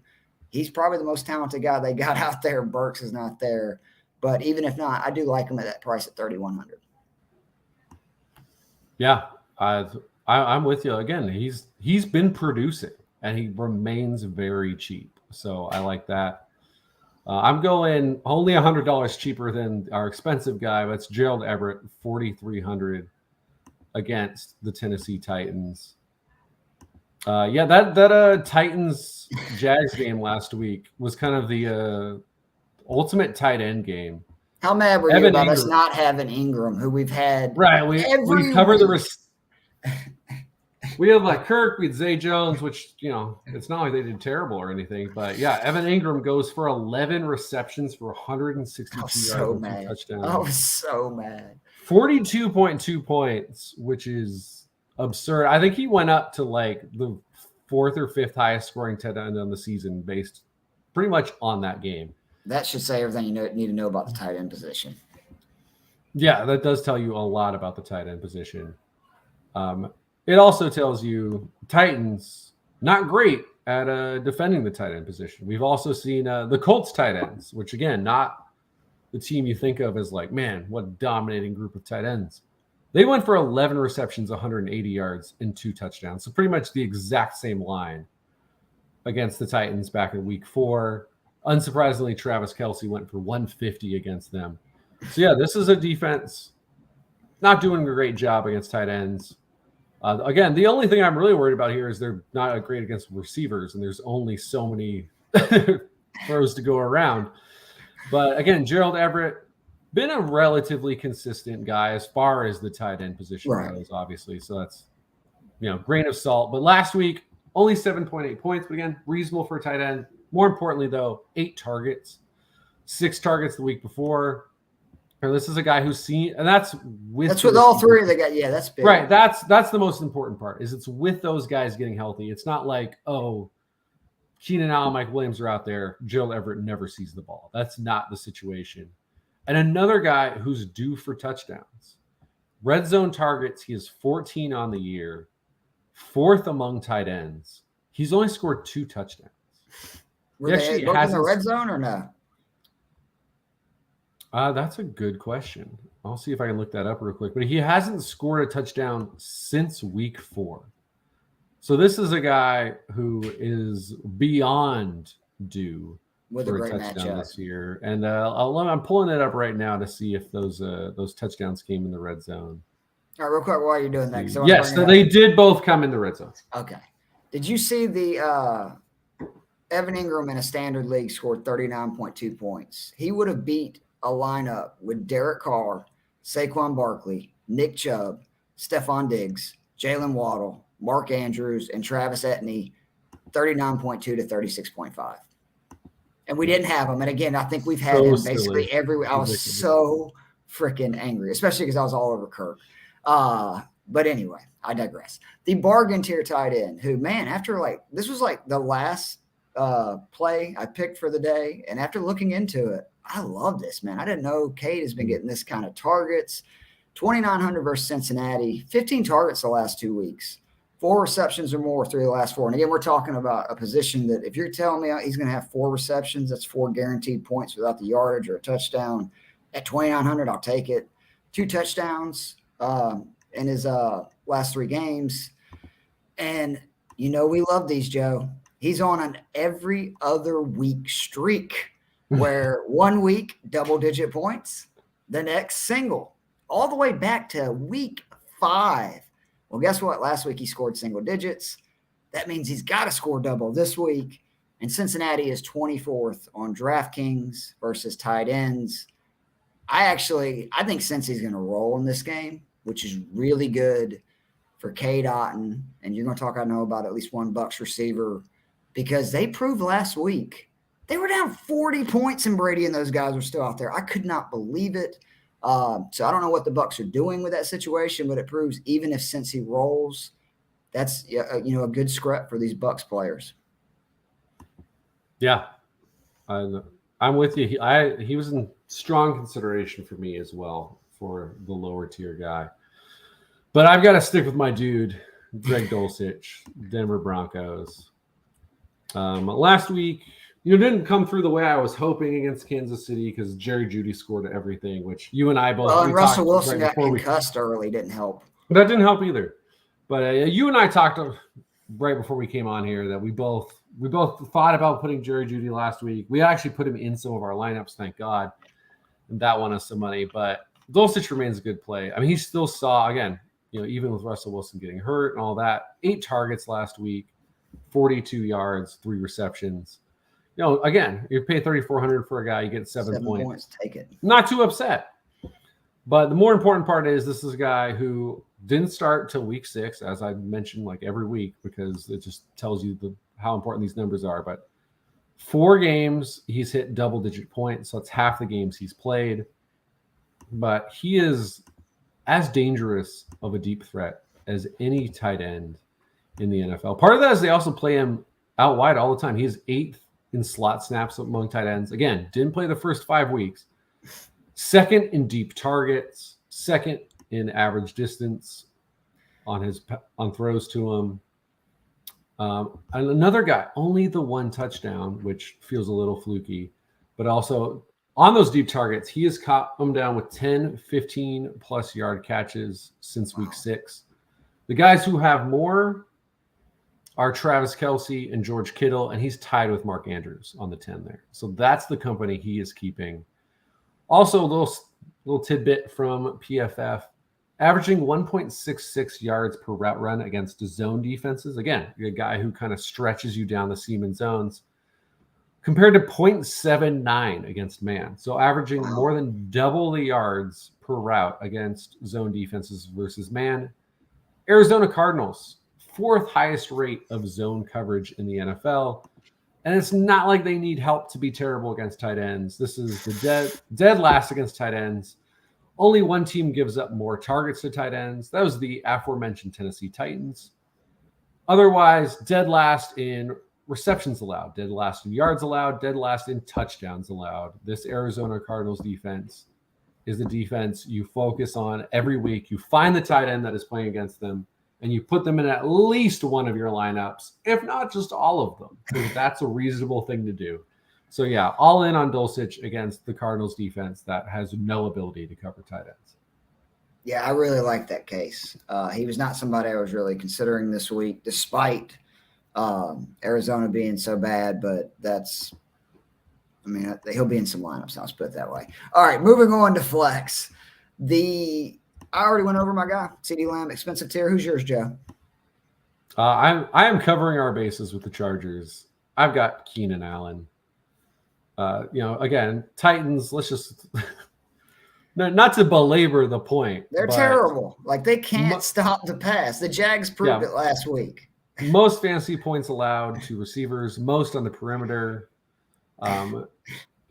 He's probably the most talented guy they got out there. Burks is not there. But even if not, I do like him at that price at 3,100. Yeah, I'm with you. Again, he's been producing, and he remains very cheap. So I like that. I'm going only $100 cheaper than our expensive guy. That's Gerald Everett, 4,300 against the Tennessee Titans. That Titans Jags game last week was kind of the ultimate tight end game. How mad were you about us not having Ingram, who we've had? Right, we cover we have like Kirk, we had Zay Jones, which, it's not like they did terrible or anything. But, yeah, Evan Ingram goes for 11 receptions for 162 yards and touchdown. I was so mad. 42.2 points, which is absurd. I think he went up to like the 4th or 5th highest scoring tight end on the season based pretty much on that game. That should say everything you need to know about the tight end position. Yeah, that does tell you a lot about the tight end position. It also tells you Titans not great at defending the tight end position. We've also seen the Colts tight ends, which again, not the team you think of as like, man, what a dominating group of tight ends. They went for 11 receptions, 180 yards, and 2 touchdowns. So pretty much the exact same line against the Titans back in week 4. Unsurprisingly, Travis Kelce went for 150 against them. So yeah, this is a defense not doing a great job against tight ends. Again, the only thing I'm really worried about here is they're not great against receivers, and there's only so many throws to go around. But again, Gerald Everett, been a relatively consistent guy as far as the tight end position goes, obviously. So that's, grain of salt. But last week, only 7.8 points. But again, reasonable for a tight end. More importantly, though, 8 targets, 6 targets the week before. This is a guy who's seen, and that's with all 3 of the guys. Yeah, that's big. Right. That's the most important part. Is it's with those guys getting healthy. It's not like, Keenan Allen, Mike Williams are out there. Gerald Everett never sees the ball. That's not the situation. And another guy who's due for touchdowns. Red zone targets. He has 14 on the year, 4th among tight ends. He's only scored 2 touchdowns. Were they in the red zone or no? That's a good question. I'll see if I can look that up real quick. But he hasn't scored a touchdown since week 4. So this is a guy who is beyond due for a touchdown this year. And I'm pulling it up right now to see if those touchdowns came in the red zone. All right, real quick, while you're doing that. Yes, they did both come in the red zone. Okay. Did you see the Evan Ingram in a standard league scored 39.2 points? He would have beat a lineup with Derek Carr, Saquon Barkley, Nick Chubb, Stephon Diggs, Jalen Waddle, Mark Andrews, and Travis Etienne, 39.2 to 36.5. And we didn't have him. And again, I think we've had him basically every week. I was so freaking angry, especially because I was all over Kirk. But anyway, I digress. The bargain tier tight end who, man, after this was the last play I picked for the day. And after looking into it, I love this, man. I didn't know Cade has been getting this kind of targets. 2,900 versus Cincinnati, 15 targets the last 2 weeks, 4 receptions or more through the last 4. And again, we're talking about a position that if you're telling me he's going to have 4 receptions, that's 4 guaranteed points without the yardage or a touchdown. At 2,900, I'll take it. 2 touchdowns in his last 3 games. And we love these, Joe. He's on an every other week streak where 1 week, double-digit points, the next single, all the way back to week 5. Well, guess what? Last week he scored single digits. That means he's got to score double this week. And Cincinnati is 24th on DraftKings versus tight ends. I think Cincy's going to roll in this game, which is really good for Cade Otton. And you're going to talk, I know, about at least one Bucs receiver because they proved last week they were down 40 points and Brady and those guys were still out there. I could not believe it. So I don't know what the Bucs are doing with that situation, but it proves even if Cincy rolls, that's a good script for these Bucs players. Yeah, I'm with you. He was in strong consideration for me as well for the lower tier guy, but I've got to stick with my dude, Greg Dulcich, Denver Broncos. Last week, didn't come through the way I was hoping against Kansas City because Jerry Jeudy scored everything, which you and I both. Well, and Russell Wilson got concussed early, didn't help. That didn't help either. But you and I talked right before we came on here that we both thought about putting Jerry Jeudy last week. We actually put him in some of our lineups, thank God, and that won us some money. But Dulcich remains a good play. I mean, he still saw again, even with Russell Wilson getting hurt and all that, 8 targets last week, 42 yards, 3 receptions. Again, you pay $3,400 for a guy, you get 7 points. Take it. Not too upset. But the more important part is this is a guy who didn't start till week 6, as I mentioned, like every week, because it just tells you how important these numbers are. But 4 games, he's hit double-digit points, so it's half the games he's played. But he is as dangerous of a deep threat as any tight end in the NFL. Part of that is they also play him out wide all the time. He's 8th in slot snaps among tight ends. Again, didn't play the first 5 weeks. 2nd in deep targets, 2nd in average distance on throws to him. And another guy, only the 1 touchdown, which feels a little fluky, but also on those deep targets, he has caught them down with 10, 15-plus yard catches since week 6. The guys who have more are Travis Kelce and George Kittle, and he's tied with Mark Andrews on the 10 there. So that's the company he is keeping. Also, a little tidbit from PFF, averaging 1.66 yards per route run against zone defenses. Again, you're a guy who kind of stretches you down the seam and zones, compared to 0.79 against man. So averaging more than double the yards per route against zone defenses versus man. Arizona Cardinals, 4th highest rate of zone coverage in the NFL. And it's not like they need help to be terrible against tight ends. This is the dead last against tight ends. Only one team gives up more targets to tight ends. That was the aforementioned Tennessee Titans. Otherwise, dead last in receptions allowed, dead last in yards allowed, dead last in touchdowns allowed. This Arizona Cardinals defense is the defense you focus on every week. You find the tight end that is playing against them, and you put them in at least one of your lineups, if not just all of them, because that's a reasonable thing to do. So, yeah, all in on Dulcich against the Cardinals defense that has no ability to cover tight ends. Yeah, I really like that case. He was not somebody I was really considering this week, despite Arizona being so bad, but he'll be in some lineups. Let's put it that way. All right, moving on to flex. I already went over my guy, CeeDee Lamb, expensive tier. Who's yours, Joe? I am covering our bases with the Chargers. I've got Keenan Allen. Again, Titans, let's just not to belabor the point. They're terrible. Like, they can't stop the pass. The Jags proved it last week. Most fantasy points allowed to receivers, most on the perimeter.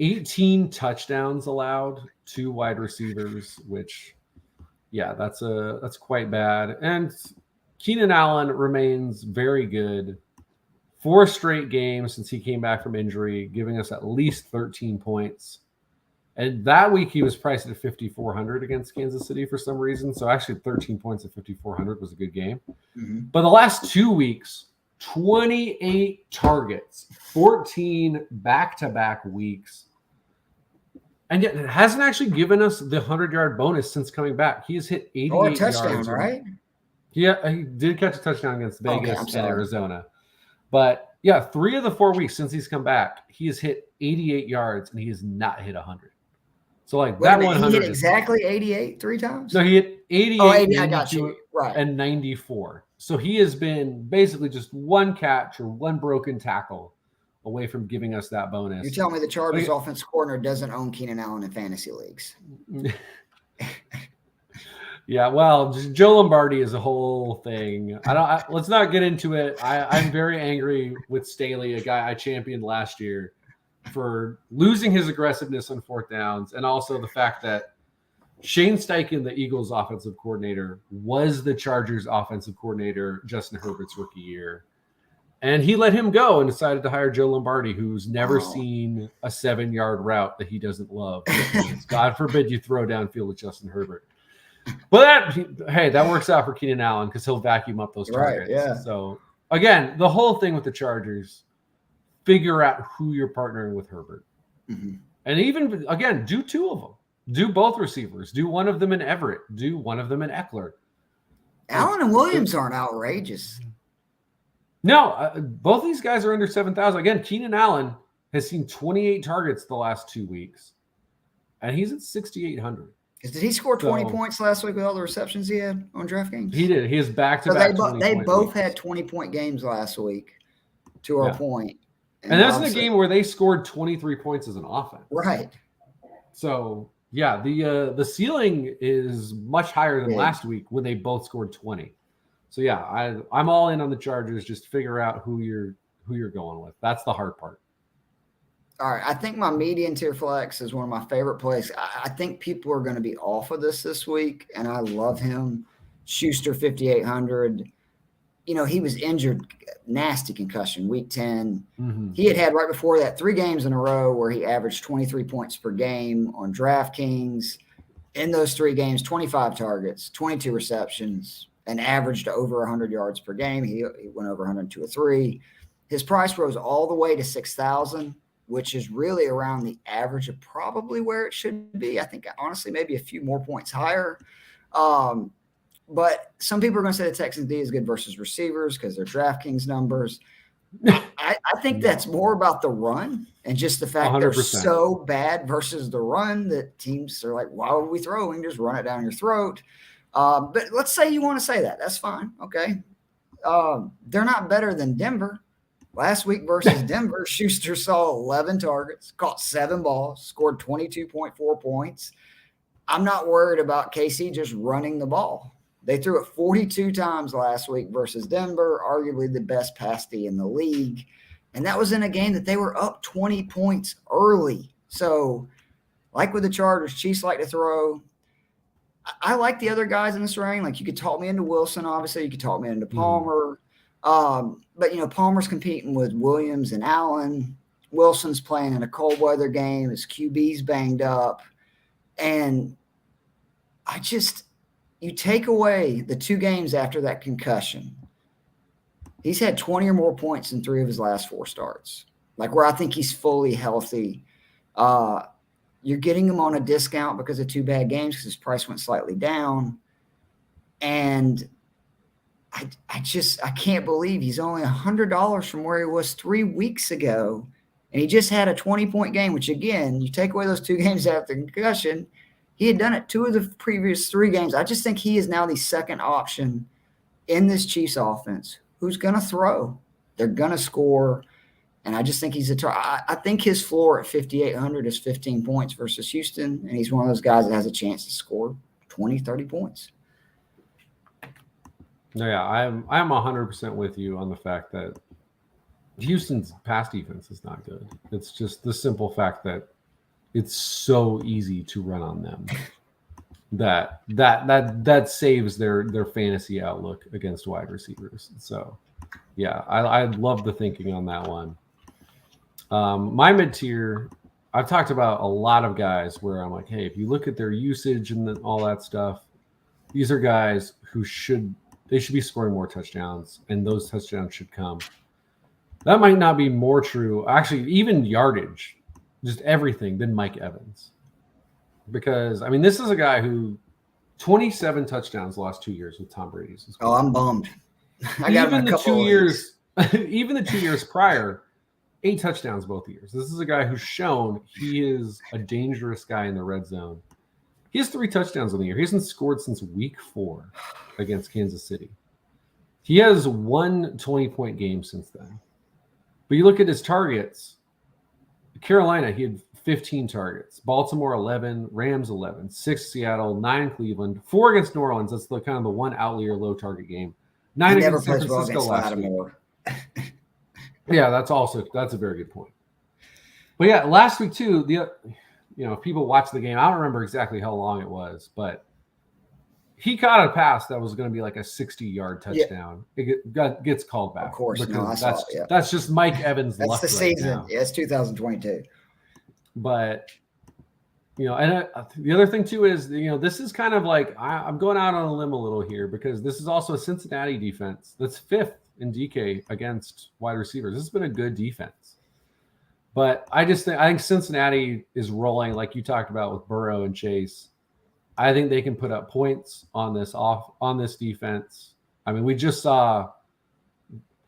18 touchdowns allowed to wide receivers, which, that's quite bad. And Keenan Allen remains very good. 4 straight games since he came back from injury, giving us at least 13 points. And that week he was priced at 5,400 against Kansas City for some reason. So actually 13 points at 5,400 was a good game. Mm-hmm. But the last 2 weeks, 28 targets, 14 back-to-back weeks. And yet it hasn't actually given us the 100-yard bonus since coming back. He has hit 88 touchdown, yards. Right? Yeah, he did catch a touchdown against Vegas and Arizona. But yeah, 3 of the 4 weeks since he's come back, he has hit 88 yards and he has not hit 100. So like that 100 he hit exactly 88 3 times? No, he hit 88, 80, I got you. Right. And 94. So he has been basically just one catch or one broken tackle away from giving us that bonus. You're telling me the Chargers offensive coordinator doesn't own Keenan Allen in fantasy leagues? Yeah, well, Joe Lombardi is a whole thing. Let's not get into it. I'm very angry with Staley, a guy I championed last year, for losing his aggressiveness on 4th downs, and also the fact that Shane Steichen, the Eagles offensive coordinator, was the Chargers offensive coordinator Justin Herbert's rookie year. And he let him go and decided to hire Joe Lombardi, who's never seen a 7-yard route that he doesn't love. God forbid you throw downfield with Justin Herbert. But that works out for Keenan Allen because he'll vacuum up those targets. Right, yeah. So, again, the whole thing with the Chargers, figure out who you're partnering with Herbert. Mm-hmm. And even, again, do 2 of them. Do both receivers. Do one of them in Everett. Do one of them in Eckler. Allen and Williams aren't outrageous. No, both these guys are under 7,000. Again, Keenan Allen has seen 28 targets the last 2 weeks, and he's at 6,800. Did he score 20 points last week with all the receptions he had on DraftKings? He did. He is back-to-back. They both had 20-point games last week, to our point. And that's in a game where they scored 23 points as an offense. Right. So, yeah, the ceiling is much higher than last week when they both scored 20. So, yeah, I'm all in on the Chargers. Just figure out who you're going with. That's the hard part. All right, I think my median tier flex is one of my favorite plays. I think people are going to be off of this week, and I love him. Schuster, 5,800. You know, he was injured, nasty concussion, week 10. Mm-hmm. He had right before that 3 games in a row where he averaged 23 points per game on DraftKings. In those 3 games, 25 targets, 22 receptions, and averaged over 100 yards per game. He went over 102 or 3. His price rose all the way to 6,000. Which is really around the average of probably where it should be. I think, honestly, maybe a few more points higher. But some people are going to say the Texans D is good versus receivers because they're DraftKings numbers. I think that's more about the run and just the fact 100%. They're so bad versus the run that teams are like, why would we throw? We can just run it down your throat. But let's say you want to say that. That's fine. Okay. They're not better than Denver. Last week versus Denver, Schuster saw 11 targets, caught 7 balls, scored 22.4 points. I'm not worried about KC just running the ball. They threw it 42 times last week versus Denver, arguably the best pass D in the league. And that was in a game that they were up 20 points early. So, like with the Chargers, Chiefs like to throw. I like the other guys in this range. Like, you could talk me into Wilson, obviously. You could talk me into Palmer. But, you know, Palmer's competing with Williams and Allen. Wilson's playing in a cold weather game. His QB's banged up. And you take away the 2 games after that concussion. He's had 20 or more points in 3 of his last 4 starts. Like, where I think he's fully healthy. You're getting him on a discount because of 2 bad games because his price went slightly down. And I can't believe he's only $100 from where he was 3 weeks ago. And he just had a 20-point game, which, again, you take away those 2 games after concussion, he had done it 2 of the previous 3 games. I just think he is now the second option in this Chiefs offense. Who's going to throw? They're going to score. And I just think I think his floor at 5,800 is 15 points versus Houston. And he's one of those guys that has a chance to score 20, 30 points. Yeah, I'm 100% with you on the fact that Houston's pass defense is not good. It's just the simple fact that it's so easy to run on them that saves their fantasy outlook against wide receivers. So, yeah, I love the thinking on that one. My mid tier, I've talked about a lot of guys where I'm like, hey, if you look at their usage and all that stuff, these are guys who should be scoring more touchdowns, and those touchdowns should come. That might not be more true, actually, even yardage, just everything, than Mike Evans. Because, I mean, this is a guy who 27 touchdowns the last 2 years with Tom Brady's. Oh, I'm bummed. Even the 2 years, even the 2 years prior, 8 touchdowns both years. This is a guy who's shown he is a dangerous guy in the red zone. He has 3 touchdowns on the year. He hasn't scored since week 4 against Kansas City. He has 1 20-point game since then. But you look at his targets, Carolina, he had 15 targets. Baltimore, 11. Rams, 11. 6 Seattle, 9 Cleveland. 4 against New Orleans. That's the kind of the one outlier low target game. 9 against San Francisco last week. Yeah, that's a very good point. But yeah, last week too, if people watch the game, I don't remember exactly how long it was, but he caught a pass that was going to be like a 60-yard touchdown. Yeah. It gets called back. Of course, that's just Mike Evans' luck. That's the right season. Now. Yeah, it's 2022. But and the other thing too is this is kind of like I'm going out on a limb a little here because this is also a Cincinnati defense that's 5th in DK against wide receivers. This has been a good defense. But I think Cincinnati is rolling like you talked about with Burrow and Chase. I think they can put up points on this defense. I mean, we just saw,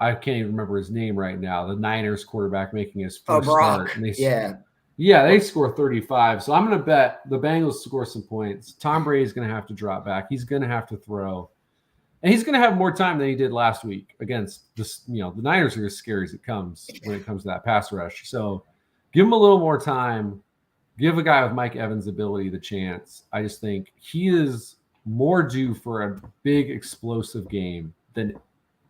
I can't even remember his name right now, the Niners quarterback making his first start. And they score 35. So I'm going to bet the Bengals score some points. Tom Brady's going to have to drop back. He's going to have to throw. And he's going to have more time than he did last week against this. The Niners are as scary as it comes when it comes to that pass rush. So give him a little more time. Give a guy with Mike Evans' ability the chance. I just think he is more due for a big explosive game than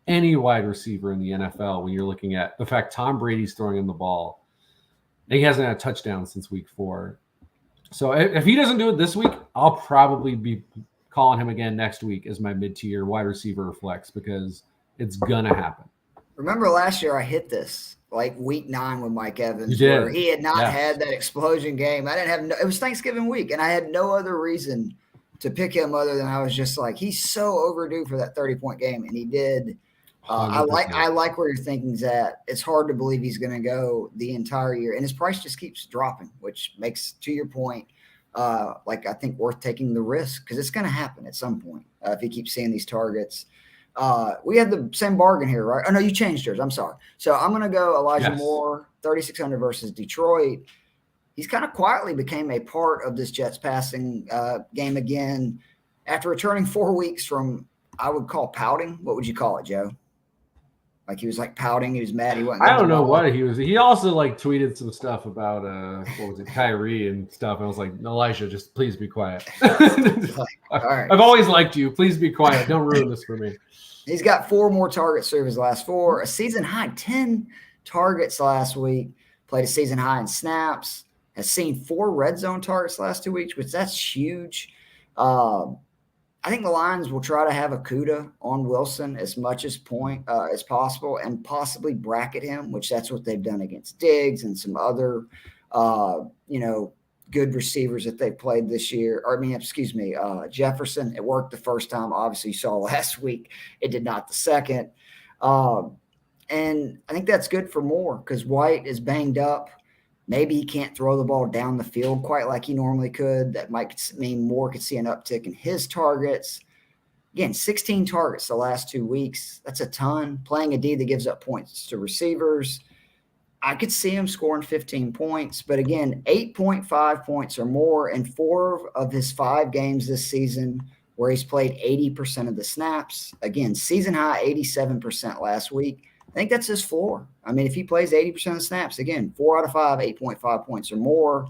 any wide receiver in the NFL when you're looking at the fact Tom Brady's throwing him the ball. And he hasn't had a touchdown since week 4. So if he doesn't do it this week, I'll probably be calling him again next week as my mid-tier wide receiver flex because it's going to happen. Remember last year I hit this like week 9 with Mike Evans where he had not had that explosion game. It was Thanksgiving week and I had no other reason to pick him other than I was just like, he's so overdue for that 30-point game. And he did. I like where your thinking's at. It's hard to believe he's going to go the entire year and his price just keeps dropping, which makes, to your point, I think worth taking the risk because it's going to happen at some point if he keeps seeing these targets. We had the same bargain here, right? Oh, no, you changed yours. I'm sorry. So I'm going to go Elijah Moore, 3,600 versus Detroit. He's kind of quietly became a part of this Jets passing game again after returning 4 weeks from, I would call pouting. What would you call it, Joe? Like he was like pouting. He was mad. He wasn't. I don't know what he was. He also like tweeted some stuff about what was it, Kyrie and stuff. And I was like, Elisha, just please be quiet. All right. I've always liked you. Please be quiet. Don't ruin this for me. He's got 4 more targets through his last 4. A season high 10 targets last week. Played a season high in snaps. Has seen 4 red zone targets last 2 weeks, which that's huge. I think the Lions will try to have a CUDA on Wilson as much as possible and possibly bracket him, which that's what they've done against Diggs and some other, good receivers that they played this year. Jefferson. It worked the first time. Obviously, you saw last week. It did not the second. And I think that's good for Moore because White is banged up. Maybe he can't throw the ball down the field quite like he normally could. That might mean Moore could see an uptick in his targets. Again, 16 targets the last 2 weeks. That's a ton. Playing a D that gives up points to receivers. I could see him scoring 15 points. But again, 8.5 points or more in 4 of his 5 games this season where he's played 80% of the snaps. Again, season high 87% last week. I think that's his floor. I mean, if he plays 80% of the snaps, again, 4 out of 5, 8.5 points or more,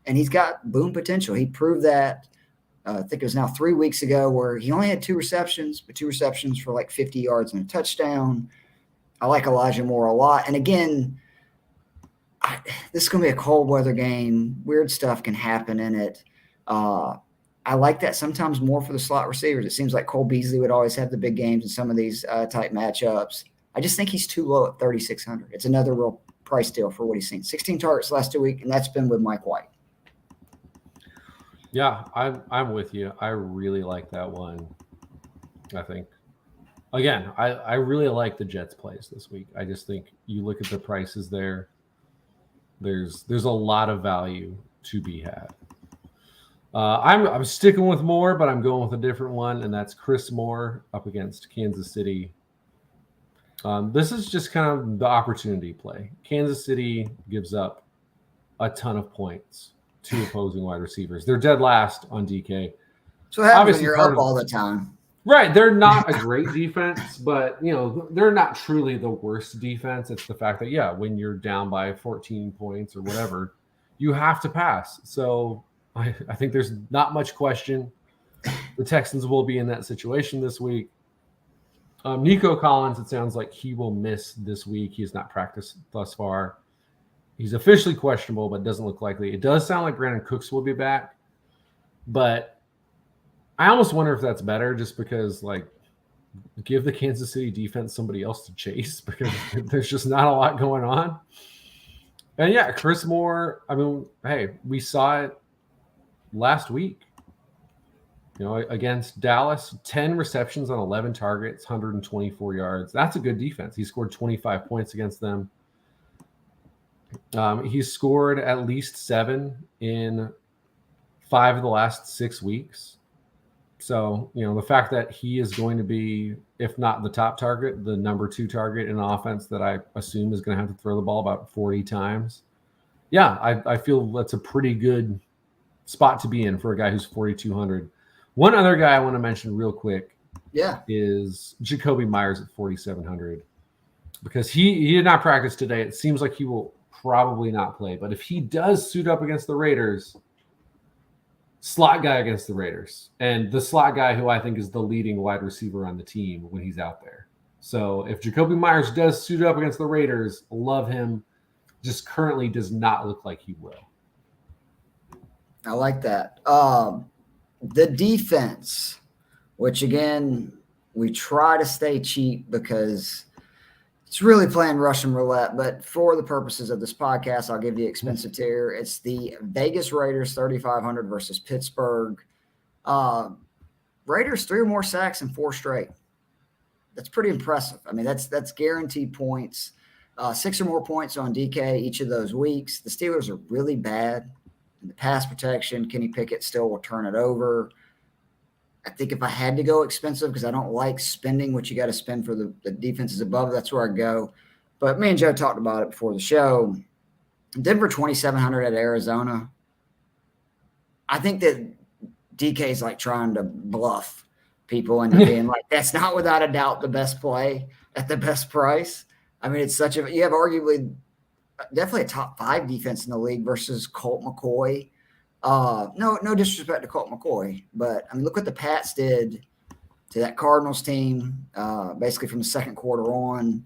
and he's got boom potential. He proved that, I think it was now 3 weeks ago, where he only had 2 receptions, but 2 receptions for like 50 yards and a touchdown. I like Elijah Moore a lot. And again, this is going to be a cold weather game. Weird stuff can happen in it. I like that sometimes more for the slot receivers. It seems like Cole Beasley would always have the big games in some of these type matchups. I just think he's too low at 3,600. It's another real price deal for what he's seen. 16 targets last 2 weeks, and that's been with Mike White. Yeah, I'm with you. I really like that one. I think, again, I really like the Jets plays this week. I just think you look at the prices there. There's a lot of value to be had. I'm sticking with Moore, but I'm going with a different one, and that's Chris Moore up against Kansas City. This is just kind of the opportunity play. Kansas City gives up a ton of points to opposing wide receivers. They're dead last on DK. So obviously you're up all the time. Right. They're not a great defense, but they're not truly the worst defense. It's the fact that, when you're down by 14 points or whatever, you have to pass. So I think there's not much question. The Texans will be in that situation this week. Nico Collins, it sounds like he will miss this week. He has not practiced thus far. He's officially questionable, but doesn't look likely. It does sound like Brandon Cooks will be back, but I almost wonder if that's better, just because, give the Kansas City defense somebody else to chase, because there's just not a lot going on. And Chris Moore, I mean, hey, we saw it last week. Against Dallas, 10 receptions on 11 targets, 124 yards. That's a good defense. He scored 25 points against them. He's scored at least 7 in 5 of the last 6 weeks. So, the fact that he is going to be, if not the top target, the number 2 target in an offense that I assume is going to have to throw the ball about 40 times. I feel that's a pretty good spot to be in for a guy who's 4,200. One other guy I want to mention real quick is Jacoby Myers at 4,700, because he did not practice today. It seems like he will probably not play, but if he does suit up against the Raiders, slot guy against the Raiders, and the slot guy who I think is the leading wide receiver on the team when he's out there. So if Jacoby Myers does suit up against the Raiders, love him. Just currently does not look like he will. I like that. The defense, which again, we try to stay cheap because it's really playing Russian roulette, but for the purposes of this podcast, I'll give you expensive tier. It's the Vegas Raiders 3,500 versus Pittsburgh. Raiders 3 or more sacks in 4 straight. That's pretty impressive. I mean, that's guaranteed points. 6 or more points on DK each of those weeks. The Steelers are really bad in the pass protection. Kenny Pickett still will turn it over. I think if I had to go expensive, because I don't like spending what you got to spend for the defenses above, that's where I go. But me and Joe talked about it before the show. Denver 2,700 at Arizona. I think that DK is trying to bluff people into being that's not without a doubt the best play at the best price. I mean, it's you have arguably definitely a top 5 defense in the league versus Colt McCoy. No disrespect to Colt McCoy, but I mean, look what the Pats did to that Cardinals team, basically from the second quarter on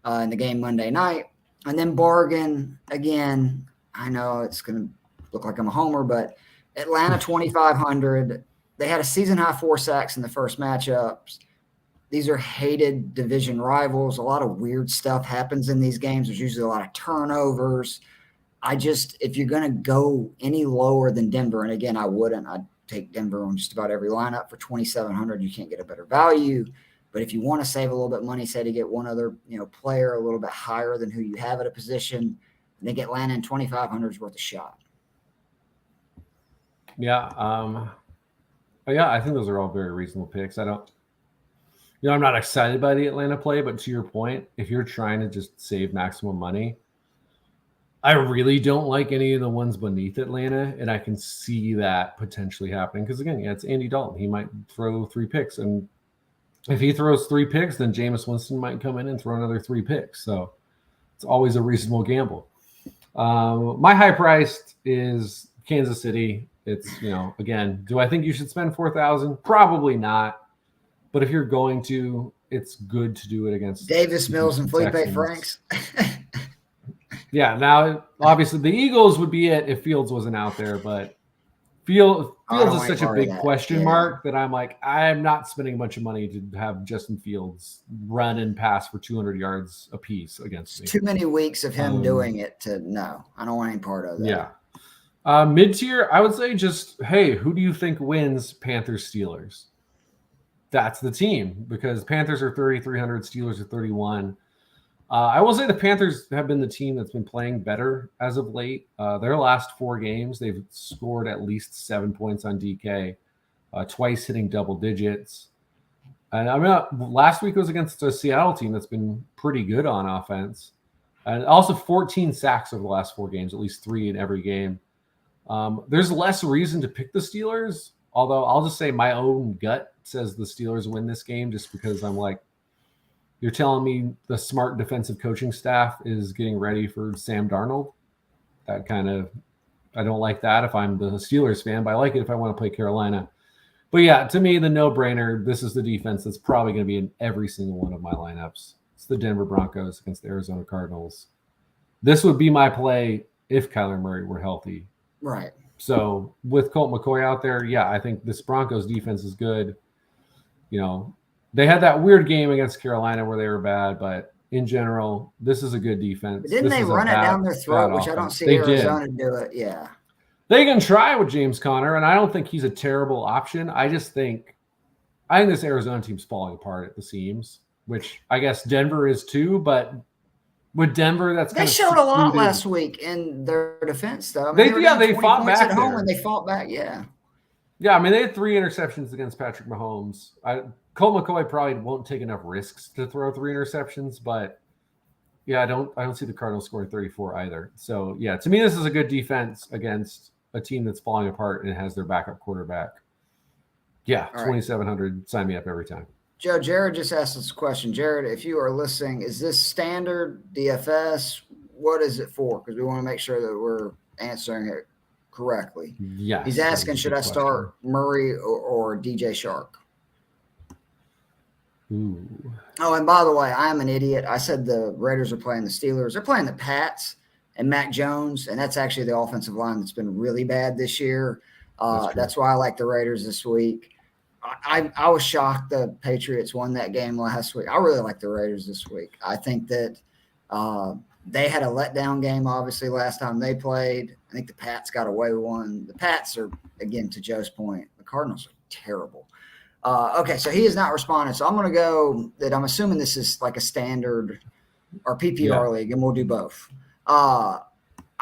in the game Monday night. And then bargain again. I know it's going to look like I'm a homer, but Atlanta 2,500. They had a season high 4 sacks in the first matchups. These are hated division rivals. A lot of weird stuff happens in these games. There's usually a lot of turnovers. If you're going to go any lower than Denver, and again, I wouldn't. I'd take Denver on just about every lineup for 2,700. You can't get a better value. But if you want to save a little bit of money, say to get one other player a little bit higher than who you have at a position, I think Atlanta in 2,500 is worth a shot. Yeah. I think those are all very reasonable picks. I'm not excited by the Atlanta play, but to your point, if you're trying to just save maximum money, I really don't like any of the ones beneath Atlanta, and I can see that potentially happening because, again, it's Andy Dalton. He might throw 3 picks, and if he throws 3 picks, then Jameis Winston might come in and throw another 3 picks. So it's always a reasonable gamble. My high priced is Kansas City. It's, again, do I think you should spend $4,000? Probably not. But if you're going to, it's good to do it against Davis Mills and Felipe Franks. Yeah, now obviously the Eagles would be it if Fields wasn't out there, but Fields is such a big question mark that I'm like, I'm not spending a bunch of money to have Justin Fields run and pass for 200 yards a piece against me. Too many weeks of him doing it to no. I don't want any part of that. Yeah. Mid-tier, I would say just, hey, who do you think wins Panthers-Steelers? That's the team because Panthers are 3,300, Steelers are 31. I will say the Panthers have been the team that's been playing better as of late. Their last 4 games, they've scored at least 7 points on DK, twice hitting double digits. And I mean, last week was against a Seattle team that's been pretty good on offense. And also 14 sacks over the last 4 games, at least 3 in every game. There's less reason to pick the Steelers, although I'll just say my own gut says the Steelers win this game just because I'm like, you're telling me the smart defensive coaching staff is getting ready for Sam Darnold? That kind of, I don't like that if I'm the Steelers fan, but I like it if I want to play Carolina. But yeah, to me, the no-brainer, this is the defense that's probably going to be in every single one of my lineups. It's the Denver Broncos against the Arizona Cardinals. This would be my play if Kyler Murray were healthy. Right. So with Colt McCoy out there, yeah, I think this Broncos defense is good. You know, they had that weird game against Carolina where they were bad, but in general, this is a good defense. But didn't they run it down their throat, which I don't see Arizona do it? Yeah. They can try with James Conner, and I don't think he's a terrible option. I think this Arizona team's falling apart at the seams, which I guess Denver is too, but with Denver, that's they showed a lot last week in their defense, though. I mean, they fought back at home, and they fought back. Yeah. Yeah, I mean, they had 3 interceptions against Patrick Mahomes. Colt McCoy probably won't take enough risks to throw 3 interceptions, but yeah, I don't see the Cardinals scoring 34 either. So yeah, to me, this is a good defense against a team that's falling apart and has their backup quarterback. Yeah, 2,700. Sign me up every time. Joe, Jared just asked us a question. Jared, if you are listening, is this standard DFS? What is it for? Because we want to make sure that we're answering it correctly. Yeah. He's asking, should I start Murray or DJ Shark? Ooh. Oh, and by the way, I'm an idiot. I said the Raiders are playing the Steelers. They're playing the Pats and Mac Jones, and that's actually the offensive line that's been really bad this year. That's why I like the Raiders this week. I was shocked the Patriots won that game last week. I really like the Raiders this week. I think that they had a letdown game, obviously, last time they played. I think the Pats got away with one. The Pats are, again, to Joe's point, the Cardinals are terrible. Okay, so he has not responded. So I'm going to go that I'm assuming this is like a standard or PPR league, and we'll do both. I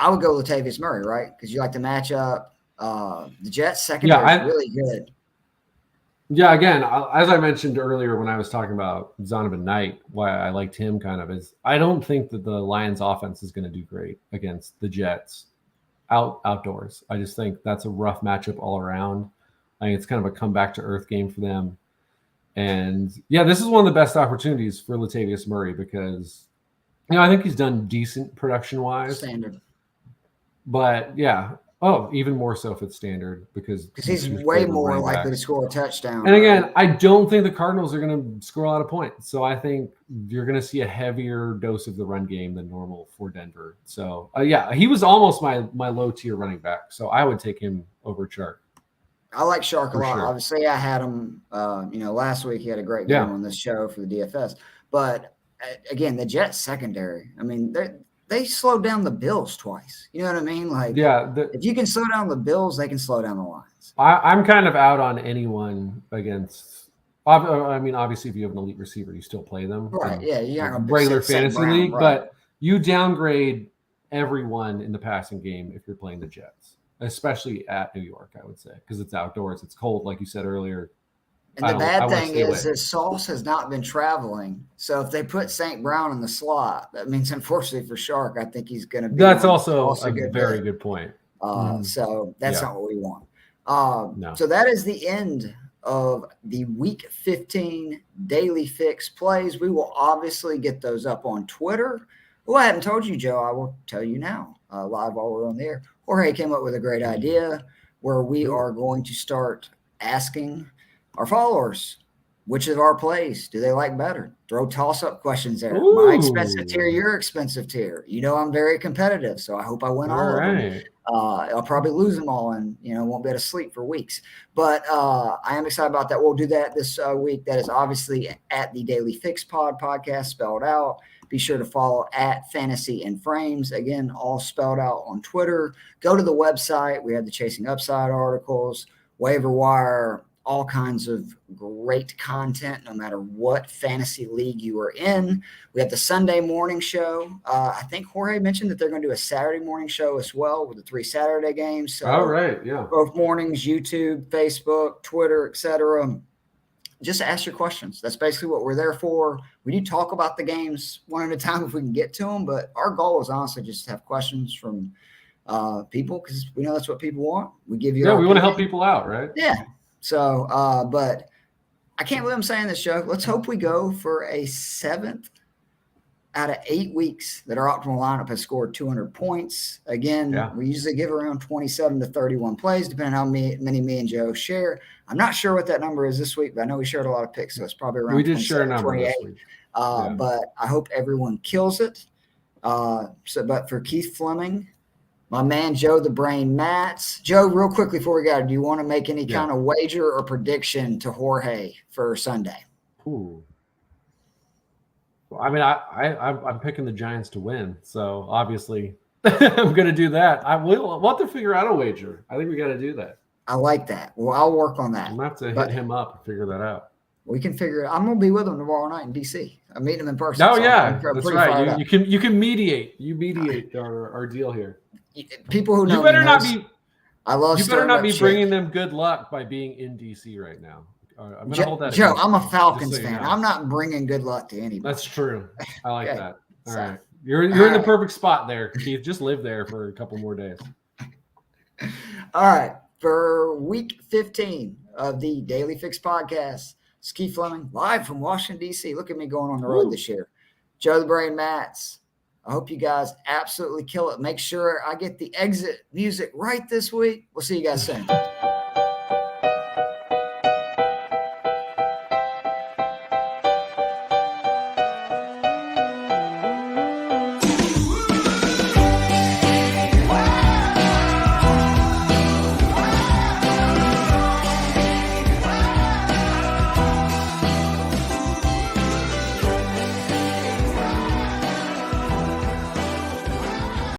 would go Latavius Murray, right? Because you like the matchup. The Jets secondary is really good. Yeah, again, as I mentioned earlier when I was talking about Zonovan Knight, why I liked him kind of is I don't think that the Lions offense is going to do great against the Jets outdoors. I just think that's a rough matchup all around. I think it's kind of a comeback to earth game for them. And yeah, this is one of the best opportunities for Latavius Murray because, I think he's done decent production-wise. Standard. But yeah. Oh, even more so if it's standard because he's way more likely to score a touchdown. And again, I don't think the Cardinals are going to score a lot of points. So I think you're going to see a heavier dose of the run game than normal for Denver. So yeah, he was almost my low tier running back. So I would take him over Shark. I like Shark a lot. Sure. Obviously, I had him. Last week he had a great game on this show for the DFS. But again, the Jets secondary. I mean, they slowed down the Bills twice. You know what I mean? Like, if you can slow down the Bills, they can slow down the Lions. I'm kind of out on anyone against. I mean, obviously, if you have an elite receiver, you still play them, right? Yeah, you got regular fantasy league, right. But you downgrade everyone in the passing game if you're playing the Jets, especially at New York. I would say because it's outdoors, it's cold, like you said earlier. And the bad thing is that Sauce has not been traveling. So if they put St. Brown in the slot, that means, unfortunately for Shark, I think he's going to be. That's also a very good point. So that's not what we want. No. So that is the end of the Week 15 Daily Fix plays. We will obviously get those up on Twitter. Well, I haven't told you, Joe. I will tell you now, live while we're on the air. Jorge came up with a great idea where we are going to start asking our followers which of our plays do they like better? Throw toss-up questions there. Ooh. My expensive tier, your expensive tier. I'm very competitive, so I hope I win all of them. I'll probably lose them all and, won't be able to sleep for weeks. But I am excited about that. We'll do that this week. That is obviously at the Daily Fix podcast, spelled out. Be sure to follow at Fantasy and Frames. Again, all spelled out on Twitter. Go to the website. We have the Chasing Upside articles, waiver wire, all kinds of great content, no matter what fantasy league you are in. We have the Sunday morning show. I think Jorge mentioned that they're going to do a Saturday morning show as well with the 3 Saturday games. So all right, yeah. Both mornings, YouTube, Facebook, Twitter, etc. Just ask your questions. That's basically what we're there for. We do talk about the games one at a time if we can get to them, but our goal is honestly just to have questions from people, because we know that's what people want. We give you. Yeah, we want to help people out, right? Yeah. So, but I can't believe I'm saying this, Joe. Let's hope we go for a 7th out of 8 weeks that our optimal lineup has scored 200 points. Again, we usually give around 27 to 31 plays, depending on how many me and Joe share. I'm not sure what that number is this week, but I know we shared a lot of picks, so it's probably around. We did share a number this week. But I hope everyone kills it. But for Keith Fleming, my man Joe the Brain Matz. Joe, real quickly before we go, do you want to make any kind of wager or prediction to Jorge for Sunday? Ooh. Well, I mean, I'm picking the Giants to win, so obviously I'm going to do that. We'll have to figure out a wager. I think we got to do that. I like that. Well, I'll work on that. I'm going to have to hit him up and figure that out. We can figure it out. I'm going to be with him tomorrow night in D.C. I'm meeting him in person. Oh, so yeah. That's right. You can mediate. You mediate our deal here. People who know you better not be. I love. You better not be bringing them good luck by being in DC right now. I'm gonna hold that. Joe, I'm a Falcons fan. I'm not bringing good luck to anybody. That's true. I like that. All right, you're in the perfect spot there, Keith. Just live there for a couple more days. All right, for week 15 of the Daily Fix podcast, Keith Fleming live from Washington D.C. Look at me going on the road this year. Joe the Brain Matz. I hope you guys absolutely kill it. Make sure I get the exit music right this week. We'll see you guys soon.